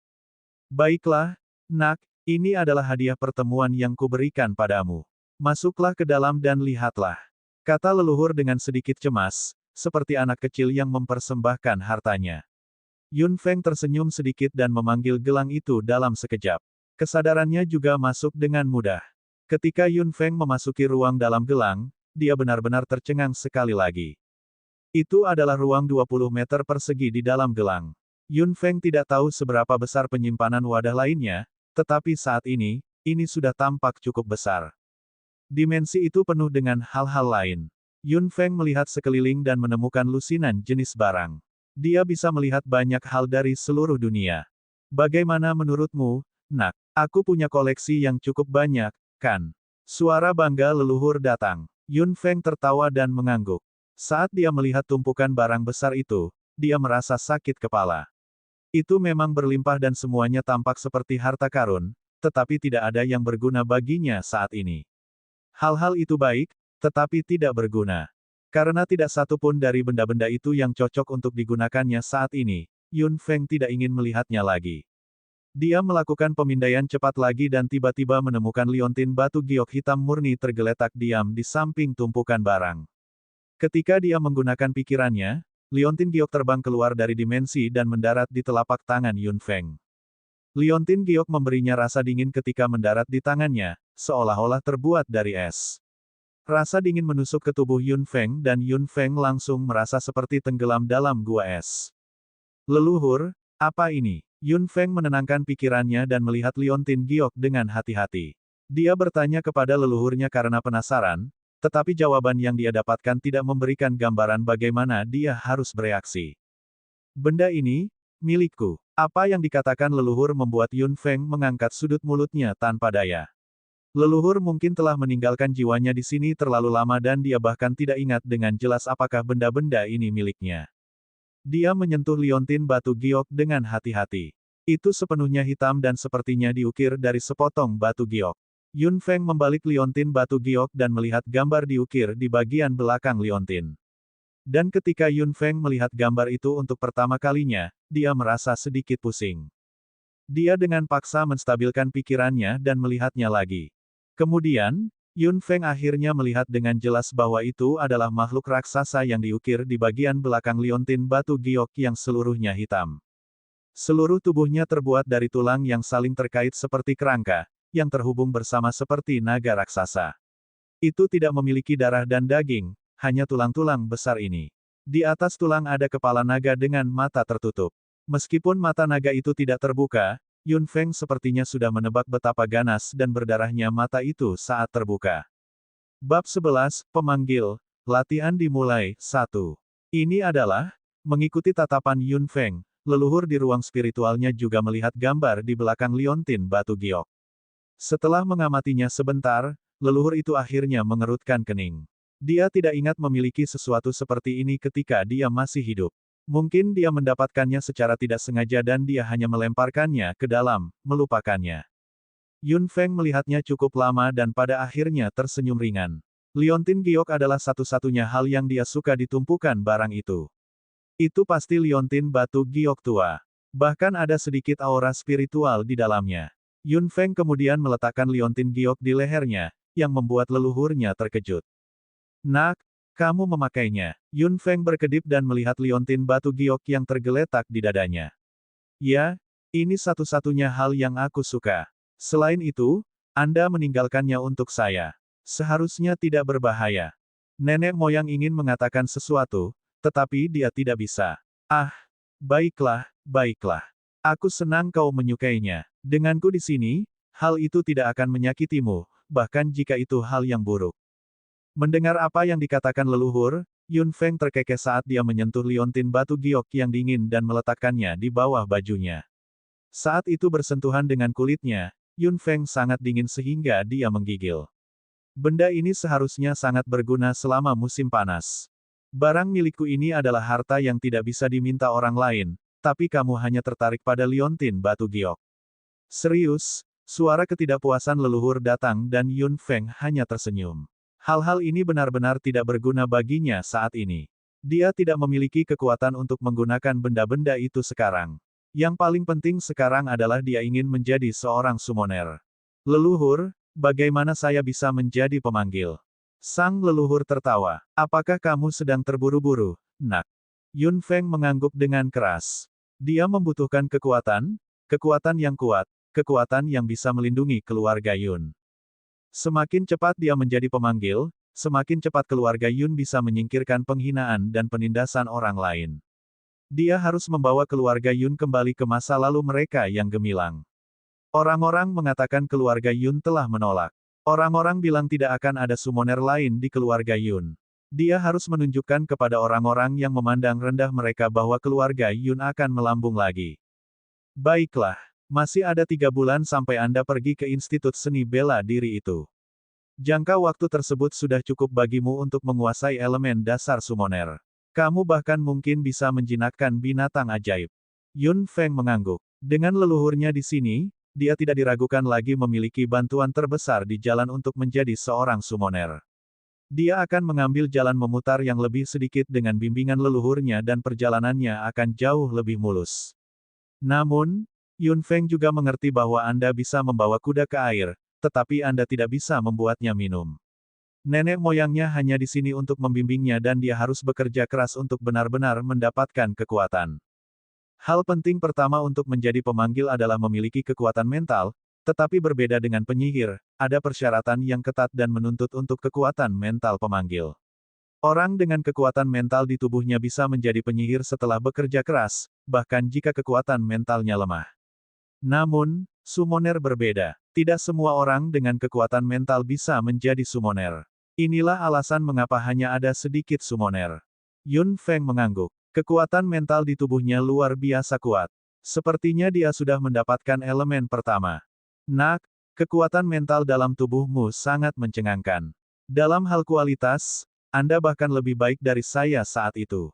Baiklah, nak, ini adalah hadiah pertemuan yang kuberikan padamu. Masuklah ke dalam dan lihatlah. Kata leluhur dengan sedikit cemas, seperti anak kecil yang mempersembahkan hartanya. Yun Feng tersenyum sedikit dan memanggil gelang itu dalam sekejap. Kesadarannya juga masuk dengan mudah. Ketika Yun Feng memasuki ruang dalam gelang, dia benar-benar tercengang sekali lagi. Itu adalah ruang 20 meter persegi di dalam gelang. Yun Feng tidak tahu seberapa besar penyimpanan wadah lainnya, tetapi saat ini sudah tampak cukup besar. Dimensi itu penuh dengan hal-hal lain. Yun Feng melihat sekeliling dan menemukan lusinan jenis barang. Dia bisa melihat banyak hal dari seluruh dunia. Bagaimana menurutmu, nak? Aku punya koleksi yang cukup banyak, kan? Suara bangga leluhur datang. Yun Feng tertawa dan mengangguk. Saat dia melihat tumpukan barang besar itu, dia merasa sakit kepala. Itu memang berlimpah dan semuanya tampak seperti harta karun, tetapi tidak ada yang berguna baginya saat ini. Hal-hal itu baik, tetapi tidak berguna. Karena tidak satu pun dari benda-benda itu yang cocok untuk digunakannya saat ini, Yun Feng tidak ingin melihatnya lagi. Dia melakukan pemindaian cepat lagi dan tiba-tiba menemukan liontin batu giok hitam murni tergeletak diam di samping tumpukan barang. Ketika dia menggunakan pikirannya, liontin giok terbang keluar dari dimensi dan mendarat di telapak tangan Yun Feng. Liontin giok memberinya rasa dingin ketika mendarat di tangannya, seolah-olah terbuat dari es. Rasa dingin menusuk ke tubuh Yun Feng dan Yun Feng langsung merasa seperti tenggelam dalam gua es. Leluhur, apa ini? Yun Feng menenangkan pikirannya dan melihat liontin giok dengan hati-hati. Dia bertanya kepada leluhurnya karena penasaran, tetapi jawaban yang dia dapatkan tidak memberikan gambaran bagaimana dia harus bereaksi. Benda ini, milikku. Apa yang dikatakan leluhur membuat Yun Feng mengangkat sudut mulutnya tanpa daya. Leluhur mungkin telah meninggalkan jiwanya di sini terlalu lama dan dia bahkan tidak ingat dengan jelas apakah benda-benda ini miliknya. Dia menyentuh liontin batu giok dengan hati-hati. Itu sepenuhnya hitam dan sepertinya diukir dari sepotong batu giok. Yun Feng membalik liontin batu giok dan melihat gambar diukir di bagian belakang liontin. Dan ketika Yun Feng melihat gambar itu untuk pertama kalinya, dia merasa sedikit pusing. Dia dengan paksa menstabilkan pikirannya dan melihatnya lagi. Kemudian, Yun Feng akhirnya melihat dengan jelas bahwa itu adalah makhluk raksasa yang diukir di bagian belakang liontin batu giok yang seluruhnya hitam. Seluruh tubuhnya terbuat dari tulang yang saling terkait seperti kerangka, yang terhubung bersama seperti naga raksasa. Itu tidak memiliki darah dan daging, hanya tulang-tulang besar ini. Di atas tulang ada kepala naga dengan mata tertutup. Meskipun mata naga itu tidak terbuka, Yun Feng sepertinya sudah menebak betapa ganas dan berdarahnya mata itu saat terbuka. Bab 11, Pemanggil, latihan dimulai, 1. Ini adalah, mengikuti tatapan Yun Feng, leluhur di ruang spiritualnya juga melihat gambar di belakang liontin batu giok. Setelah mengamatinya sebentar, leluhur itu akhirnya mengerutkan kening. Dia tidak ingat memiliki sesuatu seperti ini ketika dia masih hidup. Mungkin dia mendapatkannya secara tidak sengaja dan dia hanya melemparkannya ke dalam, melupakannya. Yun Feng melihatnya cukup lama dan pada akhirnya tersenyum ringan. Liontin giok adalah satu-satunya hal yang dia suka di tumpukan barang itu. Itu pasti liontin batu giok tua. Bahkan ada sedikit aura spiritual di dalamnya. Yun Feng kemudian meletakkan liontin giok di lehernya, yang membuat leluhurnya terkejut. Nak, kamu memakainya. Yun Feng berkedip dan melihat liontin batu giok yang tergeletak di dadanya. Ya, ini satu-satunya hal yang aku suka. Selain itu, Anda meninggalkannya untuk saya. Seharusnya tidak berbahaya. Nenek moyang ingin mengatakan sesuatu, tetapi dia tidak bisa. Ah, baiklah, baiklah. Aku senang kau menyukainya. Denganku di sini, hal itu tidak akan menyakitimu, bahkan jika itu hal yang buruk. Mendengar apa yang dikatakan leluhur, Yun Feng terkekeh saat dia menyentuh liontin batu giok yang dingin dan meletakkannya di bawah bajunya. Saat itu bersentuhan dengan kulitnya, Yun Feng sangat dingin sehingga dia menggigil. Benda ini seharusnya sangat berguna selama musim panas. Barang milikku ini adalah harta yang tidak bisa diminta orang lain, tapi kamu hanya tertarik pada liontin batu giok. Serius? Suara ketidakpuasan leluhur datang dan Yun Feng hanya tersenyum. Hal-hal ini benar-benar tidak berguna baginya saat ini. Dia tidak memiliki kekuatan untuk menggunakan benda-benda itu sekarang. Yang paling penting sekarang adalah dia ingin menjadi seorang summoner. Leluhur, bagaimana saya bisa menjadi pemanggil? Sang leluhur tertawa. Apakah kamu sedang terburu-buru, nak? Yun Feng mengangguk dengan keras. Dia membutuhkan kekuatan yang kuat, kekuatan yang bisa melindungi keluarga Yun. Semakin cepat dia menjadi pemanggil, semakin cepat keluarga Yun bisa menyingkirkan penghinaan dan penindasan orang lain. Dia harus membawa keluarga Yun kembali ke masa lalu mereka yang gemilang. Orang-orang mengatakan keluarga Yun telah menolak. Orang-orang bilang tidak akan ada summoner lain di keluarga Yun. Dia harus menunjukkan kepada orang-orang yang memandang rendah mereka bahwa keluarga Yun akan melambung lagi. Baiklah. Masih ada 3 bulan sampai Anda pergi ke Institut Seni Bela Diri itu. Jangka waktu tersebut sudah cukup bagimu untuk menguasai elemen dasar summoner. Kamu bahkan mungkin bisa menjinakkan binatang ajaib. Yun Feng mengangguk. Dengan leluhurnya di sini, dia tidak diragukan lagi memiliki bantuan terbesar di jalan untuk menjadi seorang summoner. Dia akan mengambil jalan memutar yang lebih sedikit dengan bimbingan leluhurnya dan perjalanannya akan jauh lebih mulus. Namun, Yun Feng juga mengerti bahwa Anda bisa membawa kuda ke air, tetapi Anda tidak bisa membuatnya minum. Nenek moyangnya hanya di sini untuk membimbingnya dan dia harus bekerja keras untuk benar-benar mendapatkan kekuatan. Hal penting pertama untuk menjadi pemanggil adalah memiliki kekuatan mental, tetapi berbeda dengan penyihir, ada persyaratan yang ketat dan menuntut untuk kekuatan mental pemanggil. Orang dengan kekuatan mental di tubuhnya bisa menjadi penyihir setelah bekerja keras, bahkan jika kekuatan mentalnya lemah. Namun, summoner berbeda. Tidak semua orang dengan kekuatan mental bisa menjadi summoner. Inilah alasan mengapa hanya ada sedikit summoner. Yun Feng mengangguk. Kekuatan mental di tubuhnya luar biasa kuat. Sepertinya dia sudah mendapatkan elemen pertama. Nak, kekuatan mental dalam tubuhmu sangat mencengangkan. Dalam hal kualitas, Anda bahkan lebih baik dari saya saat itu.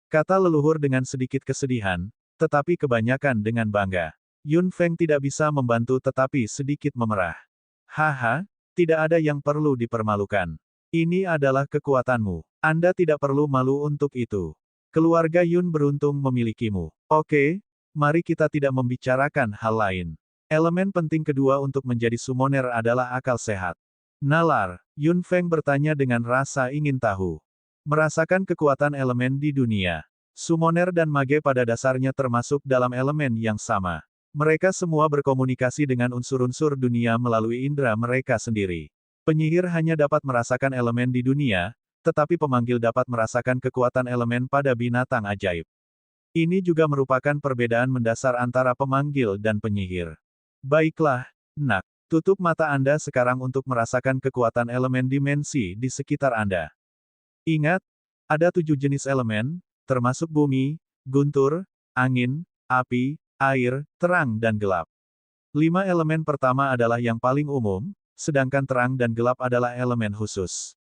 Kata leluhur dengan sedikit kesedihan, tetapi kebanyakan dengan bangga. Yun Feng tidak bisa membantu tetapi sedikit memerah. Haha, tidak ada yang perlu dipermalukan. Ini adalah kekuatanmu. Anda tidak perlu malu untuk itu. Keluarga Yun beruntung memilikimu. Oke, mari kita tidak membicarakan hal lain. Elemen penting kedua untuk menjadi summoner adalah akal sehat. Nalar, Yun Feng bertanya dengan rasa ingin tahu. Merasakan kekuatan elemen di dunia. Summoner dan mage pada dasarnya termasuk dalam elemen yang sama. Mereka semua berkomunikasi dengan unsur-unsur dunia melalui indera mereka sendiri. Penyihir hanya dapat merasakan elemen di dunia, tetapi pemanggil dapat merasakan kekuatan elemen pada binatang ajaib. Ini juga merupakan perbedaan mendasar antara pemanggil dan penyihir. Baiklah, nak, tutup mata Anda sekarang untuk merasakan kekuatan elemen dimensi di sekitar Anda. Ingat, ada 7 jenis elemen, termasuk bumi, guntur, angin, api, air, terang dan gelap. 5 elemen pertama adalah yang paling umum, sedangkan terang dan gelap adalah elemen khusus.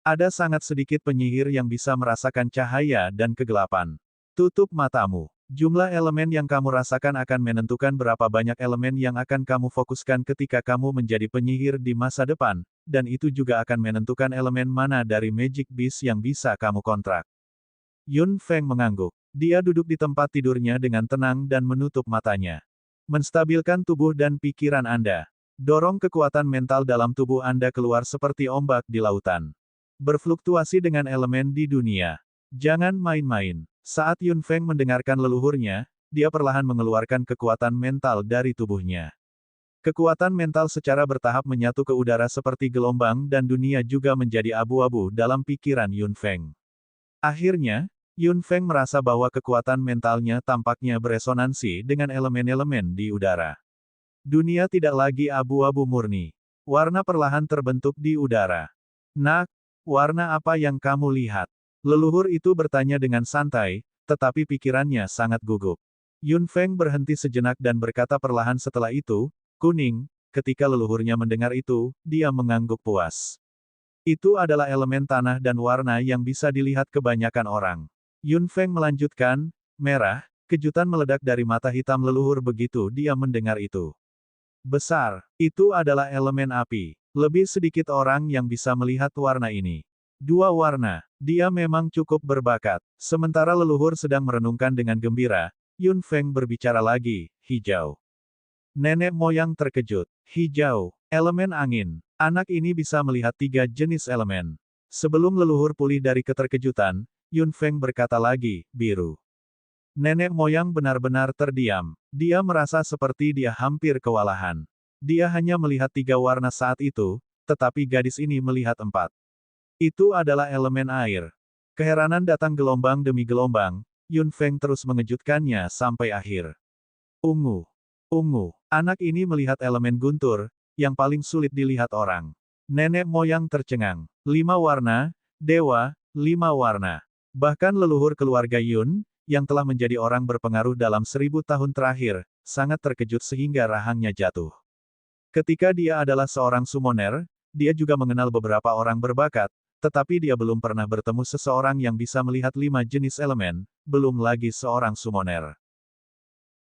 Ada sangat sedikit penyihir yang bisa merasakan cahaya dan kegelapan. Tutup matamu. Jumlah elemen yang kamu rasakan akan menentukan berapa banyak elemen yang akan kamu fokuskan ketika kamu menjadi penyihir di masa depan, dan itu juga akan menentukan elemen mana dari Magic Beast yang bisa kamu kontrak. Yun Feng mengangguk. Dia duduk di tempat tidurnya dengan tenang dan menutup matanya. Menstabilkan tubuh dan pikiran Anda. Dorong kekuatan mental dalam tubuh Anda keluar seperti ombak di lautan. Berfluktuasi dengan elemen di dunia. Jangan main-main. Saat Yun Feng mendengarkan leluhurnya, dia perlahan mengeluarkan kekuatan mental dari tubuhnya. Kekuatan mental secara bertahap menyatu ke udara seperti gelombang dan dunia juga menjadi abu-abu dalam pikiran Yun Feng. Akhirnya, Yun Feng merasa bahwa kekuatan mentalnya tampaknya beresonansi dengan elemen-elemen di udara. Dunia tidak lagi abu-abu murni. Warna perlahan terbentuk di udara. Nak, warna apa yang kamu lihat? Leluhur itu bertanya dengan santai, tetapi pikirannya sangat gugup. Yun Feng berhenti sejenak dan berkata perlahan setelah itu, kuning. Ketika leluhurnya mendengar itu, dia mengangguk puas. Itu adalah elemen tanah dan warna yang bisa dilihat kebanyakan orang. Yun Feng melanjutkan, merah, Kejutan meledak dari mata hitam leluhur begitu dia mendengar itu. Besar, itu adalah elemen api. Lebih sedikit orang yang bisa melihat warna ini. Dua warna, dia memang cukup berbakat. Sementara leluhur sedang merenungkan dengan gembira, Yun Feng berbicara lagi, hijau. Nenek moyang terkejut. Hijau, elemen angin. Anak ini bisa melihat 3 jenis elemen. Sebelum leluhur pulih dari keterkejutan, Yun Feng berkata lagi, biru. Nenek moyang benar-benar terdiam. Dia merasa seperti dia hampir kewalahan. Dia hanya melihat 3 warna saat itu, tetapi gadis ini melihat 4. Itu adalah elemen air. Keheranan datang gelombang demi gelombang, Yun Feng terus mengejutkannya sampai akhir. Ungu. Ungu. Anak ini melihat elemen guntur, yang paling sulit dilihat orang. Nenek moyang tercengang. 5 warna, dewa, 5 warna. Bahkan leluhur keluarga Yun, yang telah menjadi orang berpengaruh dalam 1000 tahun terakhir, sangat terkejut sehingga rahangnya jatuh. Ketika dia adalah seorang summoner, dia juga mengenal beberapa orang berbakat, tetapi dia belum pernah bertemu seseorang yang bisa melihat 5 jenis elemen, belum lagi seorang summoner.